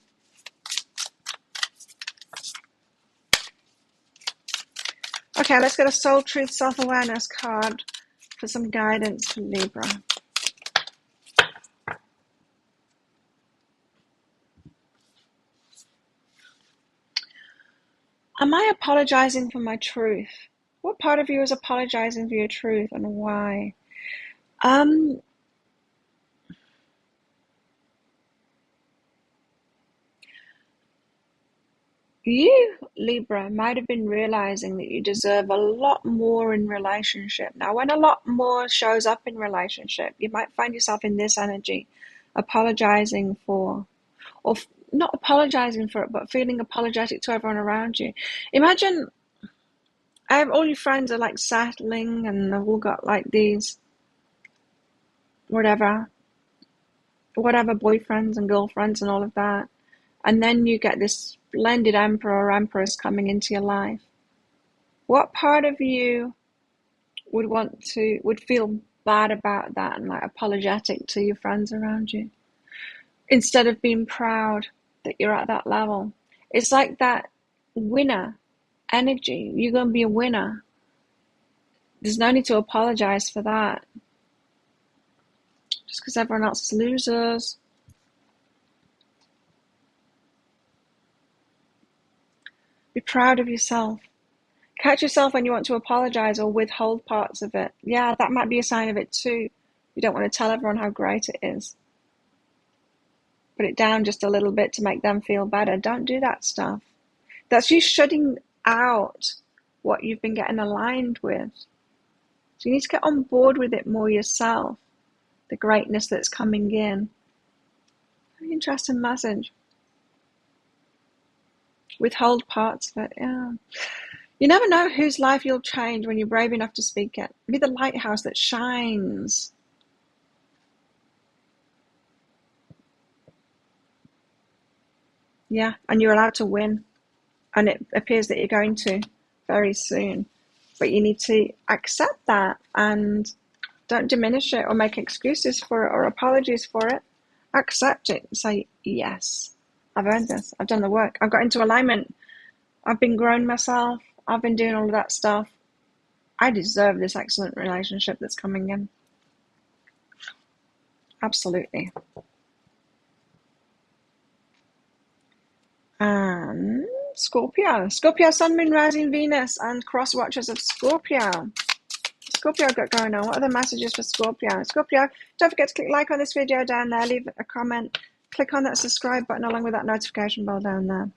Okay, let's get a Soul Truth Self-Awareness card for some guidance for Libra. Am I apologizing for my truth? What part of you is apologizing for your truth and why? You, Libra, might have been realizing that you deserve a lot more in relationship. Now, when a lot more shows up in relationship, you might find yourself in this energy, apologizing for, or not apologizing for it, but feeling apologetic to everyone around you. Imagine all your friends are like settling and they've all got like these, whatever boyfriends and girlfriends and all of that. And then you get this splendid emperor or empress coming into your life. What part of you would feel bad about that and like apologetic to your friends around you, instead of being proud that you're at that level? It's like that winner energy. You're going to be a winner. There's no need to apologize for that. Just because everyone else is losers. Be proud of yourself. Catch yourself when you want to apologize or withhold parts of it. Yeah, that might be a sign of it too. You don't want to tell everyone how great it is. Put it down just a little bit to make them feel better. Don't do that stuff. That's you shutting out what you've been getting aligned with. So you need to get on board with it more yourself. The greatness that's coming in. Very interesting message. Withhold parts of it, yeah. You never know whose life you'll change when you're brave enough to speak it. Be the lighthouse that shines. Yeah, and you're allowed to win. And it appears that you're going to very soon. But you need to accept that and don't diminish it or make excuses for it or apologies for it. Accept it and say, yes, I've earned this. I've done the work. I've got into alignment. I've been growing myself. I've been doing all of that stuff. I deserve this excellent relationship that's coming in. Absolutely. And Scorpio. Scorpio, Sun, Moon, Rising, Venus, and cross watchers of Scorpio. Scorpio got going on. What are the messages for Scorpio? Scorpio, don't forget to click like on this video down there. Leave a comment. Click on that subscribe button along with that notification bell down there.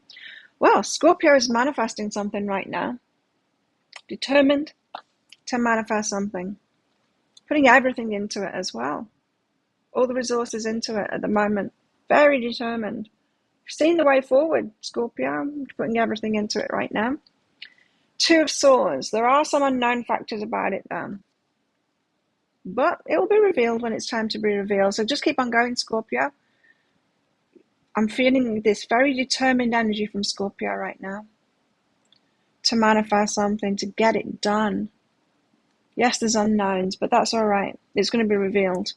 Well, Scorpio is manifesting something right now. Determined, to manifest something. Putting everything into it as well. All the resources into it at the moment. Very determined. Seeing the way forward, Scorpio. I'm putting everything into it right now. Two of Swords. There are some unknown factors about it though. But it will be revealed when it's time to be revealed. So just keep on going, Scorpio. I'm feeling this very determined energy from Scorpio right now. To manifest something, to get it done. Yes, there's unknowns, but that's all right. It's going to be revealed.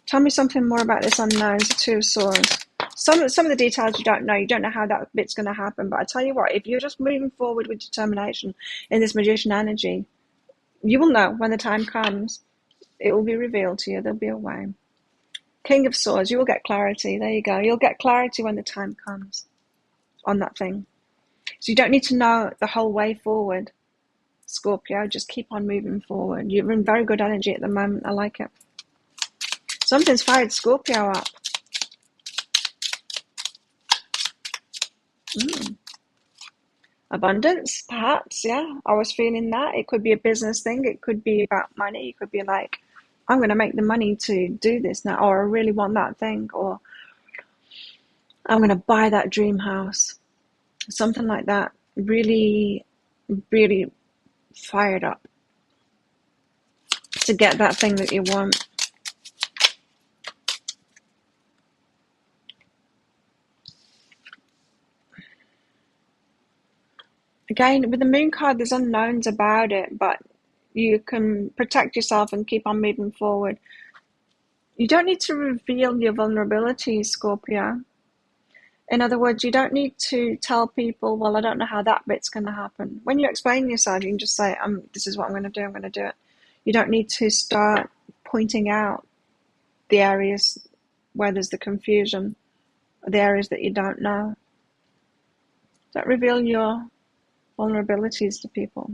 Tell me something more about this unknowns, the Two of Swords. Some of the details you don't know. You don't know how that bit's going to happen. But I tell you what, if you're just moving forward with determination in this magician energy, you will know when the time comes. It will be revealed to you. There'll be a way. King of Swords, you will get clarity. There you go. You'll get clarity when the time comes on that thing. So you don't need to know the whole way forward, Scorpio. Just keep on moving forward. You're in very good energy at the moment. I like it. Something's fired Scorpio up. Abundance, perhaps, yeah. I was feeling that. It could be a business thing. It could be about money. It could be like, I'm going to make the money to do this now, or I really want that thing, or I'm going to buy that dream house. Something like that. Really, really fired up to get that thing that you want. Again, with the Moon card, there's unknowns about it, but you can protect yourself and keep on moving forward. You don't need to reveal your vulnerabilities, Scorpio. In other words, you don't need to tell people, well, I don't know how that bit's going to happen. When you explain yourself, you can just say, this is what I'm going to do, I'm going to do it. You don't need to start pointing out the areas where there's the confusion, the areas that you don't know. Don't reveal your vulnerabilities to people.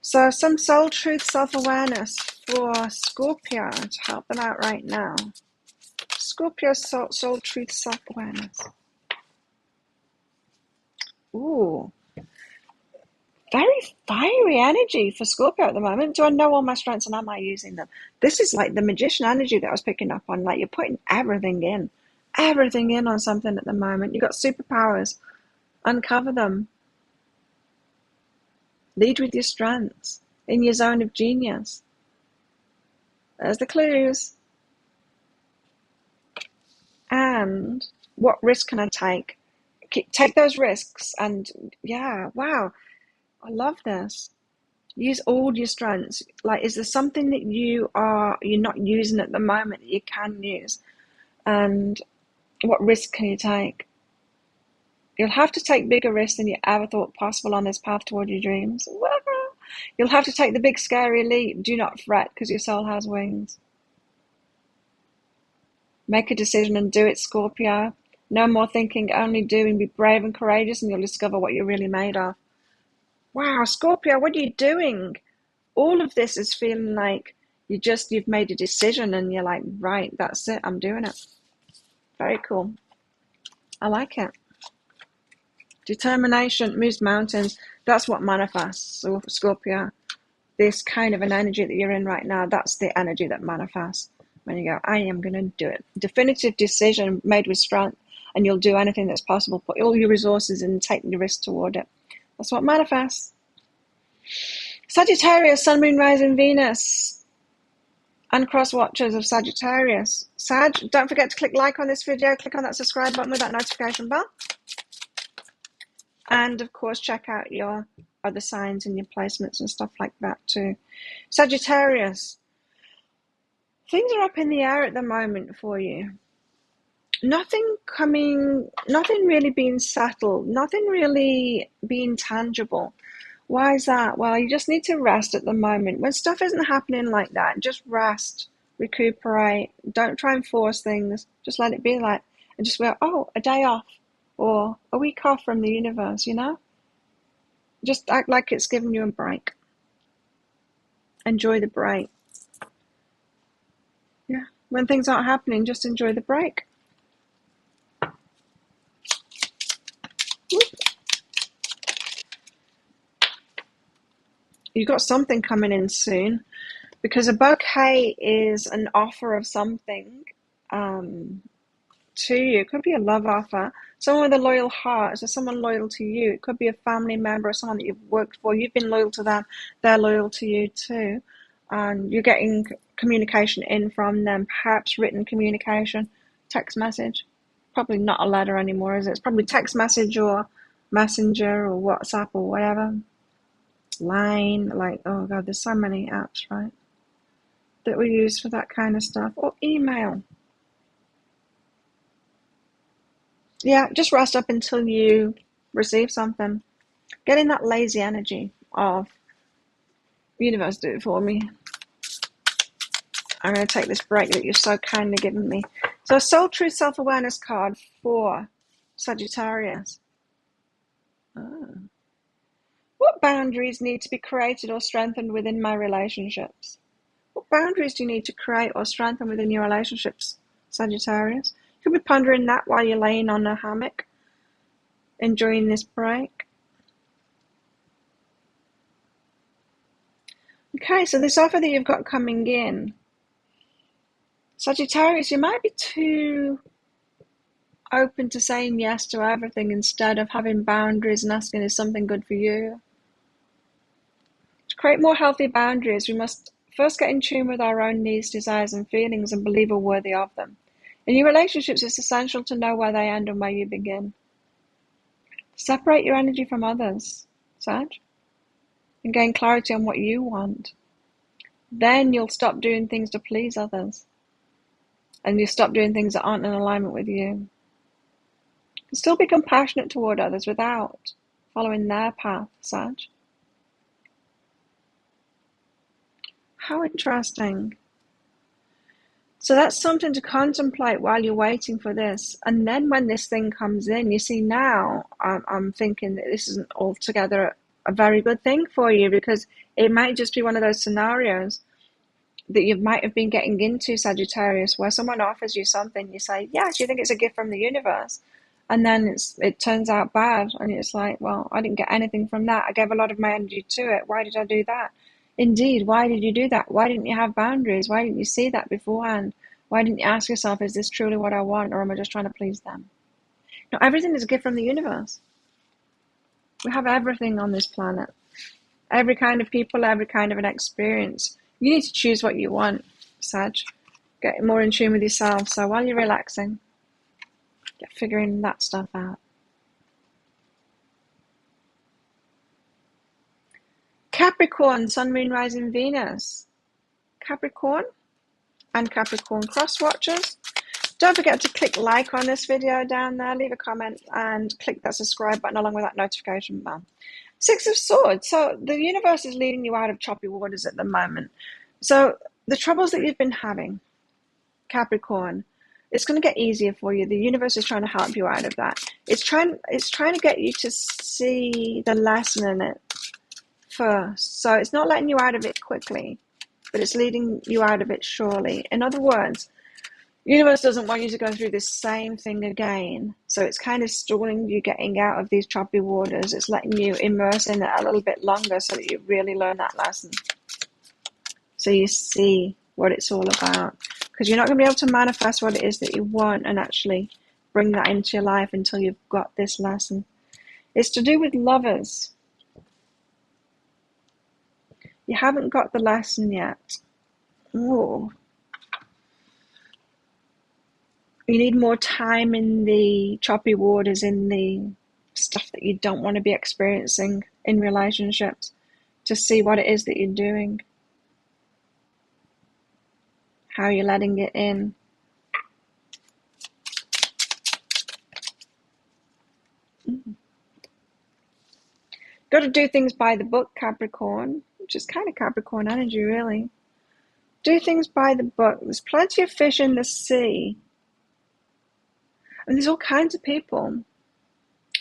So some soul truth, self-awareness for Scorpio to help them out right now. Scorpio soul truth, self-awareness. Ooh. Very fiery energy for Scorpio at the moment. Do I know all my strengths and am I using them? This is like the magician energy that I was picking up on. Like you're putting everything in on something at the moment. You've got superpowers. Uncover them. Lead with your strengths in your zone of genius. There's the clues. And what risk can I take? Take those risks and yeah, wow. I love this. Use all your strengths. Like, is there something that you're not using at the moment that you can use? And what risk can you take? You'll have to take bigger risks than you ever thought possible on this path toward your dreams. You'll have to take the big scary leap. Do not fret, because your soul has wings. Make a decision and do it, Scorpio. No more thinking, only doing. Be brave and courageous, and you'll discover what you're really made of. Wow, Scorpio, what are you doing? All of this is feeling like you've made a decision and you're like, right, that's it, I'm doing it. Very cool. I like it. Determination moves mountains. That's what manifests. So Scorpio, this kind of an energy that you're in right now, that's the energy that manifests. When you go, I am going to do it. Definitive decision made with strength, and you'll do anything that's possible. Put all your resources in and take the risk toward it. That's what manifests. Sagittarius, Sun, Moon, Rising, Venus, and cross watchers of Sagittarius. Sag, don't forget to click like on this video. Click on that subscribe button with that notification bell. And, of course, check out your other signs and your placements and stuff like that too. Sagittarius, things are up in the air at the moment for you. Nothing really being settled, nothing really being tangible. Why is that? Well, you just need to rest at the moment. When stuff isn't happening like that, just rest, recuperate. Don't try and force things. Just let it be like, and just go, oh, a day off or a week off from the universe, you know? Just act like it's giving you a break. Enjoy the break. Yeah. When things aren't happening, just enjoy the break. You've got something coming in soon, because a bouquet is an offer of something to you. It could be a love offer, someone with a loyal heart, so someone loyal to you. It could be a family member or someone that you've worked for. You've been loyal to them, they're loyal to you too. And you're getting communication in from them, perhaps written communication, text message. Probably not a letter anymore, is it? It's probably text message or messenger or WhatsApp or whatever. Line, like, oh god, there's so many apps, right, that we use for that kind of stuff. Or email. Yeah, just rest up until you receive something. Get in that lazy energy of, universe, do it for me. I'm going to take this break that you've so kindly given me. So, Soul Truth Self-Awareness card for Sagittarius. Oh. What boundaries need to be created or strengthened within my relationships? What boundaries do you need to create or strengthen within your relationships, Sagittarius? You could be pondering that while you're laying on a hammock, enjoying this break. Okay, so this offer that you've got coming in, Sagittarius, you might be too open to saying yes to everything instead of having boundaries and asking, is something good for you? To create more healthy boundaries, we must first get in tune with our own needs, desires, and feelings and believe we're worthy of them. In your relationships, it's essential to know where they end and where you begin. Separate your energy from others, Sag, and gain clarity on what you want. Then you'll stop doing things to please others, and you stop doing things that aren't in alignment with you. And still be compassionate toward others without following their path, Sag. How interesting. So that's something to contemplate while you're waiting for this. And then when this thing comes in, you see, now I'm thinking that this isn't altogether a very good thing for you, because it might just be one of those scenarios that you might have been getting into, Sagittarius, where someone offers you something, you say, yes, you think it's a gift from the universe. And then it turns out bad. And it's like, well, I didn't get anything from that. I gave a lot of my energy to it. Why did I do that? Indeed, why did you do that? Why didn't you have boundaries? Why didn't you see that beforehand? Why didn't you ask yourself, is this truly what I want, or am I just trying to please them? Now, everything is a gift from the universe. We have everything on this planet. Every kind of people, every kind of an experience. You need to choose what you want, Sag. Get more in tune with yourself. So while you're relaxing, get figuring that stuff out. Capricorn, Sun, Moon, Rising, Venus. Capricorn and Capricorn cross watchers. Don't forget to click like on this video down there, leave a comment, and click that subscribe button along with that notification bell. Six of Swords. So the universe is leading you out of choppy waters at the moment. So the troubles that you've been having, Capricorn, it's going to get easier for you. The universe is trying to help you out of that. It's trying to get you to see the lesson in it first. So it's not letting you out of it quickly, but it's leading you out of it surely. In other words, the universe doesn't want you to go through this same thing again. So it's kind of stalling you getting out of these choppy waters. It's letting you immerse in it a little bit longer so that you really learn that lesson. So you see what it's all about. Because you're not going to be able to manifest what it is that you want and actually bring that into your life until you've got this lesson. It's to do with lovers. You haven't got the lesson yet. Ooh. You need more time in the choppy waters, in the stuff that you don't want to be experiencing in relationships, to see what it is that you're doing, how you're letting it in. Got to do things by the book, Capricorn, which is kind of Capricorn energy, really. Do things by the book. There's plenty of fish in the sea. And there's all kinds of people.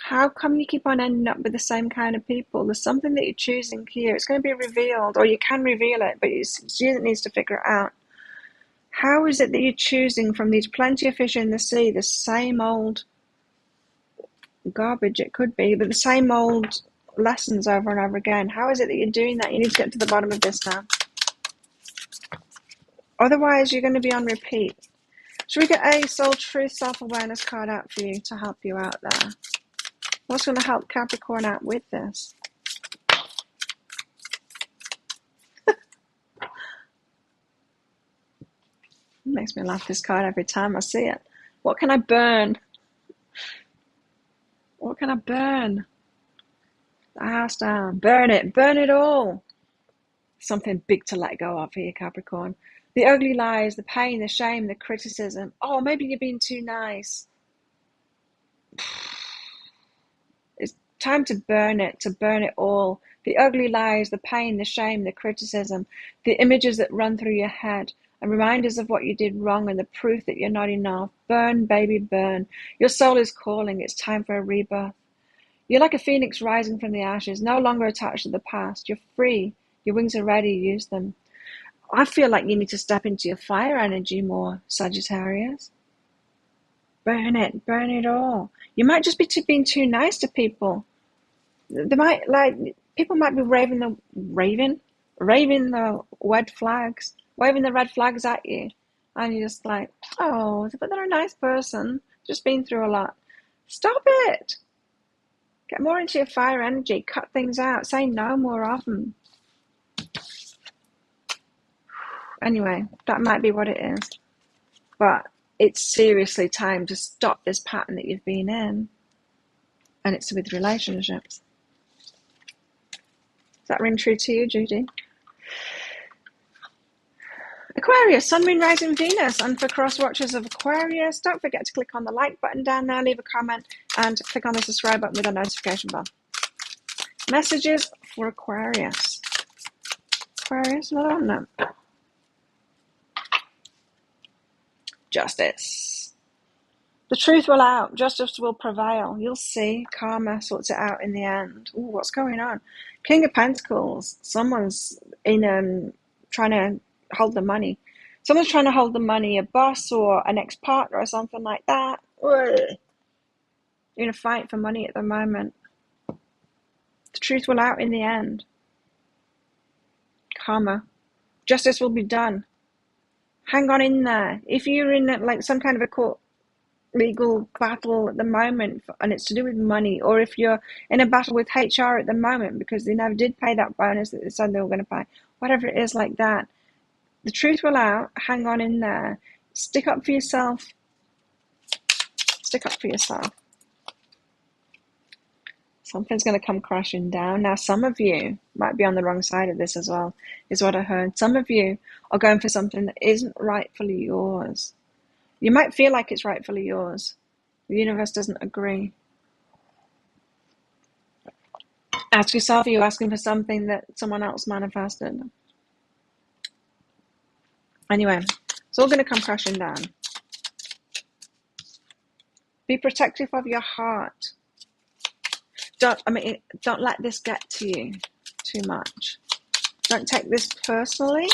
How come you keep on ending up with the same kind of people? There's something that you're choosing here. It's going to be revealed, or you can reveal it, but it's you that needs to figure it out. How is it that you're choosing from these plenty of fish in the sea, the same old garbage it could be, but the same old lessons over and over again. How is it that you're doing that? You need to get to the bottom of this now. Otherwise, you're going to be on repeat. Should we get a Soul Truth Self-Awareness card out for you to help you out there? What's going to help Capricorn out with this? It makes me laugh, this card, every time I see it. What can I burn? What can I burn? The house down. Burn it. Burn it all. Something big to let go of here, Capricorn. The ugly lies, the pain, the shame, the criticism. Oh, maybe you're being too nice. It's time to burn it all. The ugly lies, the pain, the shame, the criticism, the images that run through your head, and reminders of what you did wrong and the proof that you're not enough. Burn, baby, burn. Your soul is calling. It's time for a rebirth. You're like a phoenix rising from the ashes, no longer attached to the past. You're free. Your wings are ready. Use them. I feel like you need to step into your fire energy more, Sagittarius. Burn it all. You might just be being too nice to people. People might be waving the red flags at you, and you're just like, oh, but they're a nice person, just been through a lot. Stop it. Get more into your fire energy. Cut things out. Say no more often. Anyway, that might be what it is. But it's seriously time to stop this pattern that you've been in. And it's with relationships. Does that ring true to you, Judy? Aquarius, Sun, Moon, Rising, Venus. And for cross watchers of Aquarius, don't forget to click on the like button down there, leave a comment, and click on the subscribe button with a notification bell. Messages for Aquarius. Aquarius, another one now. Justice. The truth will out. Justice will prevail. You'll see. Karma sorts it out in the end. Ooh, what's going on? King of Pentacles. Someone's in trying to hold the money. Someone's trying to hold the money. A boss or an ex-partner or something like that. Ugh. You're in a fight for money at the moment. The truth will out in the end. Karma. Justice will be done. Hang on in there. If you're in like some kind of a court legal battle at the moment and it's to do with money, or if you're in a battle with HR at the moment because they never did pay that bonus that they said they were going to pay, whatever it is like that, the truth will out. Hang on in there. Stick up for yourself. Stick up for yourself. Something's going to come crashing down. Now, some of you might be on the wrong side of this as well, is what I heard. Some of you are going for something that isn't rightfully yours. You might feel like it's rightfully yours. The universe doesn't agree. Ask yourself, are you asking for something that someone else manifested? Anyway, it's all going to come crashing down. Be protective of your heart. Don't let this get to you too much. Don't take this personally.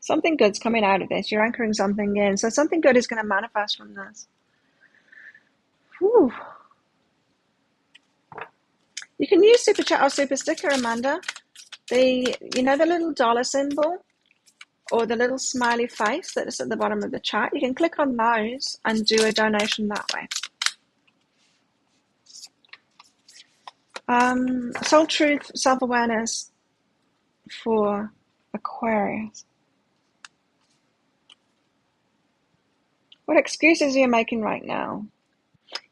Something good's coming out of this. You're anchoring something in. So something good is going to manifest from this. Whew. You can use Super Chat or Super Sticker, Amanda. The little dollar symbol or the little smiley face that's at the bottom of the chat. You can click on those and do a donation that way. Soul Truth, Self-Awareness for Aquarius. What excuses are you making right now?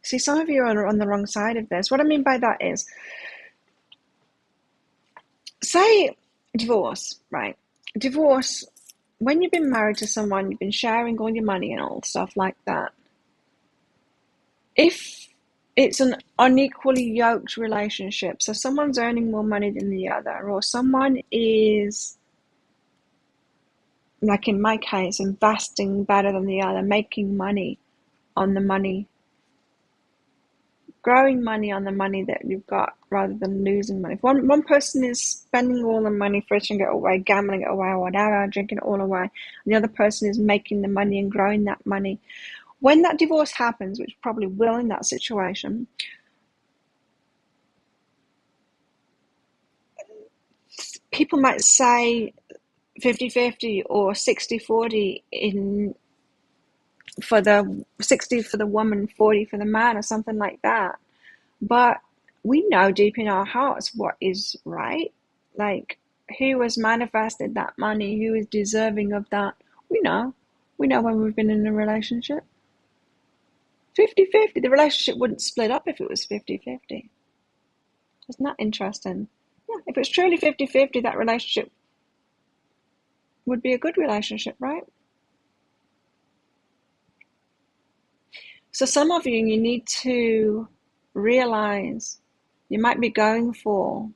See, some of you are on the wrong side of this. What I mean by that is, say divorce, right? Divorce, when you've been married to someone, you've been sharing all your money and all stuff like that. If it's an unequally yoked relationship, so someone's earning more money than the other, or someone is, like in my case, investing better than the other, making money on the money, growing money on the money that you've got rather than losing money. If one person is spending all the money, thrashing it away, gambling it away, or whatever, drinking it all away, and the other person is making the money and growing that money, When that divorce happens, which probably will in that situation, people might say 50-50 or 60-40 in for the 60 for the woman, 40 for the man, or something like that. But we know deep in our hearts what is right. Like, who has manifested that money, who is deserving of that. We know when we've been in a relationship. 50-50, the relationship wouldn't split up if it was 50-50. Isn't that interesting? Yeah, if it's truly 50-50, that relationship would be a good relationship, right? So some of you need to realize you might be going for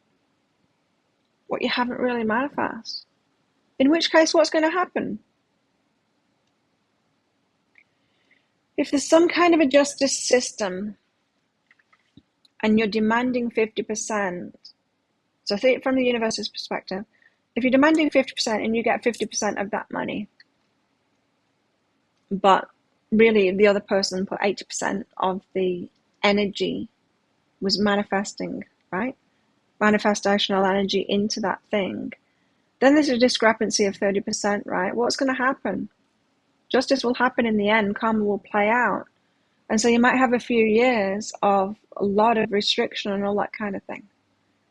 what you haven't really manifest. In which case, what's going to happen? If there's some kind of a justice system and you're demanding 50%, so think from the universe's perspective, if you're demanding 50% and you get 50% of that money, but really the other person put 80% of the energy was manifesting, right? Manifestational energy into that thing, then there's a discrepancy of 30%, right? What's going to happen? Justice will happen in the end, karma will play out. And so you might have a few years of a lot of restriction and all that kind of thing.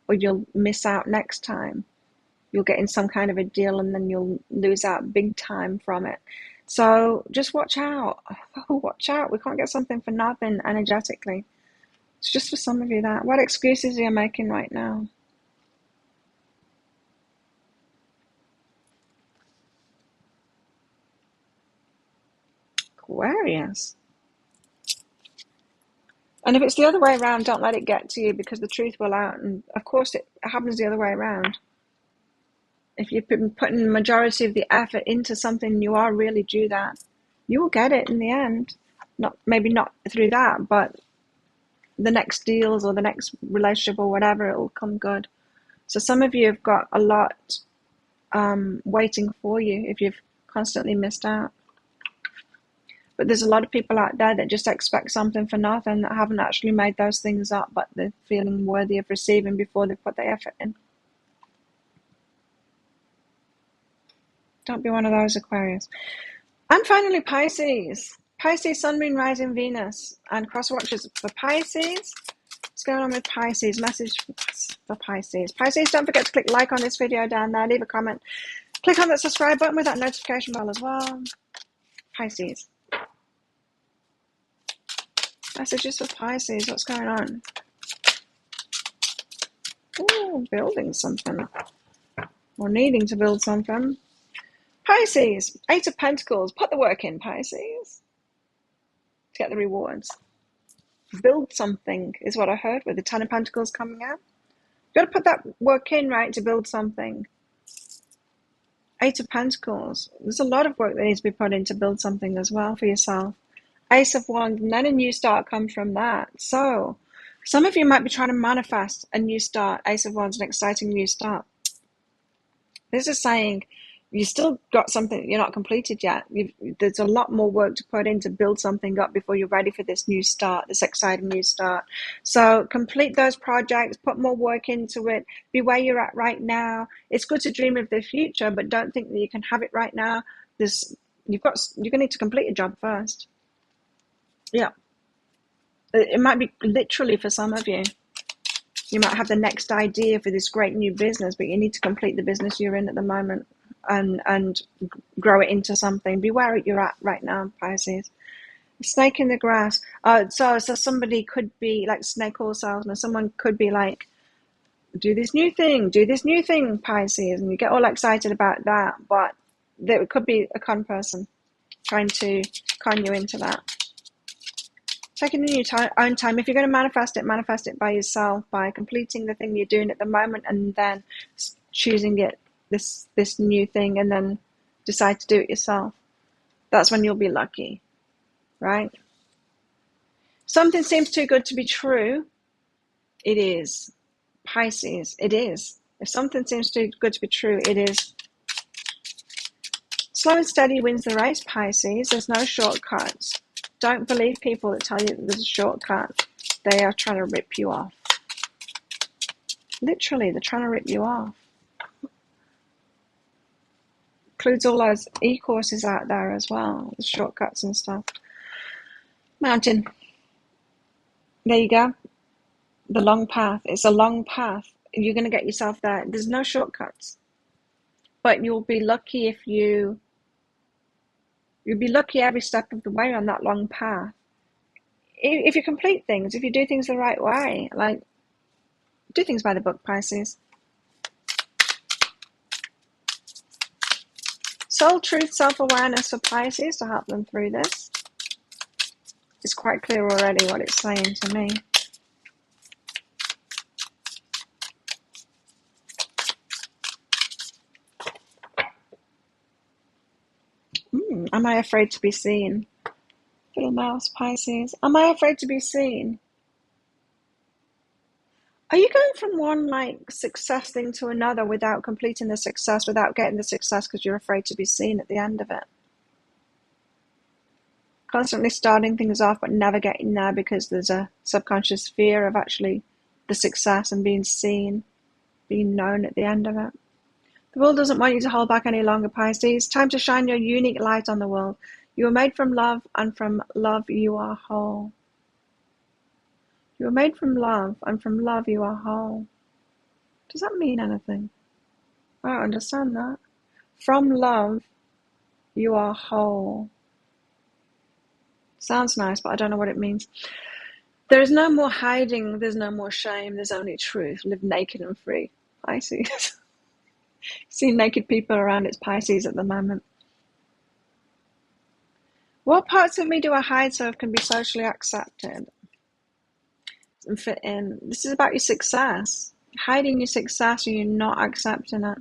Or you'll miss out next time. You'll get in some kind of a deal and then you'll lose out big time from it. So just watch out. Watch out. We can't get something for nothing energetically. It's just for some of you that. What excuses are you making right now? Aquarius. And if it's the other way around, don't let it get to you, because the truth will out. And of course it happens the other way around. If you've been putting the majority of the effort into something, you are really due that. You will get it in the end. Maybe not through that, but the next deals or the next relationship or whatever, it will come good. So some of you have got a lot waiting for you if you've constantly missed out. But there's a lot of people out there that just expect something for nothing, that haven't actually made those things up, but they're feeling worthy of receiving before they put the effort in. Don't be one of those, Aquarius. And finally, Pisces. Pisces, Sun, Moon, Rising, Venus. And cross watches for Pisces. What's going on with Pisces? Message for Pisces. Pisces, don't forget to click like on this video down there. Leave a comment. Click on that subscribe button with that notification bell as well. Pisces. Messages for Pisces. What's going on? Oh, building something. Or needing to build something. Pisces. 8 of Pentacles. Put the work in, Pisces. To get the rewards. Build something is what I heard with the 10 of Pentacles coming out. You've got to put that work in, right, to build something. 8 of Pentacles. There's a lot of work that needs to be put in to build something as well for yourself. Ace of Wands, and then a new start comes from that. So some of you might be trying to manifest a new start. Ace of Wands, an exciting new start. This is saying you still got something you're not completed yet. There's a lot more work to put in to build something up before you're ready for this new start, this exciting new start. So complete those projects, put more work into it, be where you're at right now. It's good to dream of the future, but don't think that you can have it right now. You're going to need to complete a job first. Yeah. It might be literally for some of you. You might have the next idea for this great new business, but you need to complete the business you're in at the moment and grow it into something. Be where you're at right now, Pisces. Snake in the grass. So somebody could be like snake oil salesman. Someone could be like, do this new thing, Pisces. And you get all excited about that, but there could be a con person trying to con you into that. Taking in your own time. If you're going to manifest it by yourself, by completing the thing you're doing at the moment, and then choosing this new thing, and then decide to do it yourself. That's when you'll be lucky, right? Something seems too good to be true. It is. Pisces, it is. If something seems too good to be true, it is. Slow and steady wins the race, Pisces. There's no shortcuts. Don't believe people that tell you that there's a shortcut. They are trying to rip you off. Literally, they're trying to rip you off. Includes all those e-courses out there as well, the shortcuts and stuff. Mountain. There you go. The long path. It's a long path. You're going to get yourself there. There's no shortcuts. But you'll be lucky if you'll be lucky every step of the way on that long path. If you complete things, if you do things the right way, like do things by the book, Pisces. Soul truth, self-awareness for Pisces to help them through this. It's quite clear already what it's saying to me. Am I afraid to be seen? Little mouse, Pisces. Am I afraid to be seen? Are you going from one like success thing to another without completing the success, without getting the success because you're afraid to be seen at the end of it? Constantly starting things off but never getting there because there's a subconscious fear of actually the success and being seen, being known at the end of it. The world doesn't want you to hold back any longer, Pisces. Time to shine your unique light on the world. You are made from love, and from love you are whole. You are made from love, and from love you are whole. Does that mean anything? I don't understand that. From love you are whole. Sounds nice, but I don't know what it means. There is no more hiding. There's no more shame. There's only truth. Live naked and free. Pisces. See naked people around. It's Pisces at the moment. What parts of me do I hide so it can be socially accepted and fit in? This is about your success. Hiding your success and you're not accepting it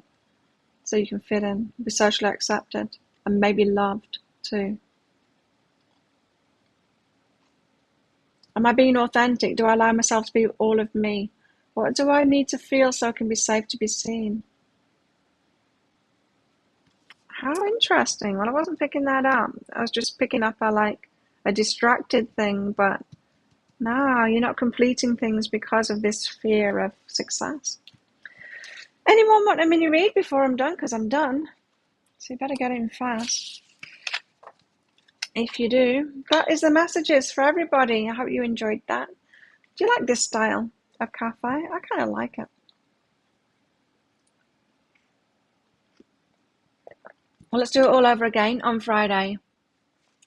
so you can fit in, be socially accepted, and maybe loved too. Am I being authentic? Do I allow myself to be all of me? What do I need to feel so I can be safe to be seen? How interesting. Well, I wasn't picking that up. I was just picking up a distracted thing, but no, you're not completing things because of this fear of success. Anyone want a mini read before I'm done? Because I'm done. So you better get in fast. If you do, that is the messages for everybody. I hope you enjoyed that. Do you like this style of cafe? I kind of like it. Well, let's do it all over again on Friday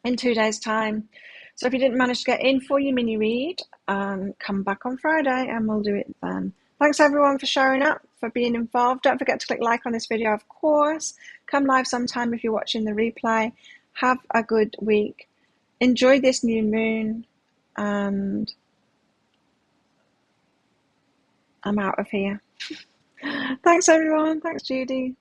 in 2 days' time. So if you didn't manage to get in for your mini read, come back on Friday and we'll do it then. Thanks everyone for showing up, for being involved. Don't forget to click like on this video, of course. Come live sometime if you're watching the replay. Have a good week. Enjoy this new moon, and I'm out of here. Thanks everyone. Thanks Judy.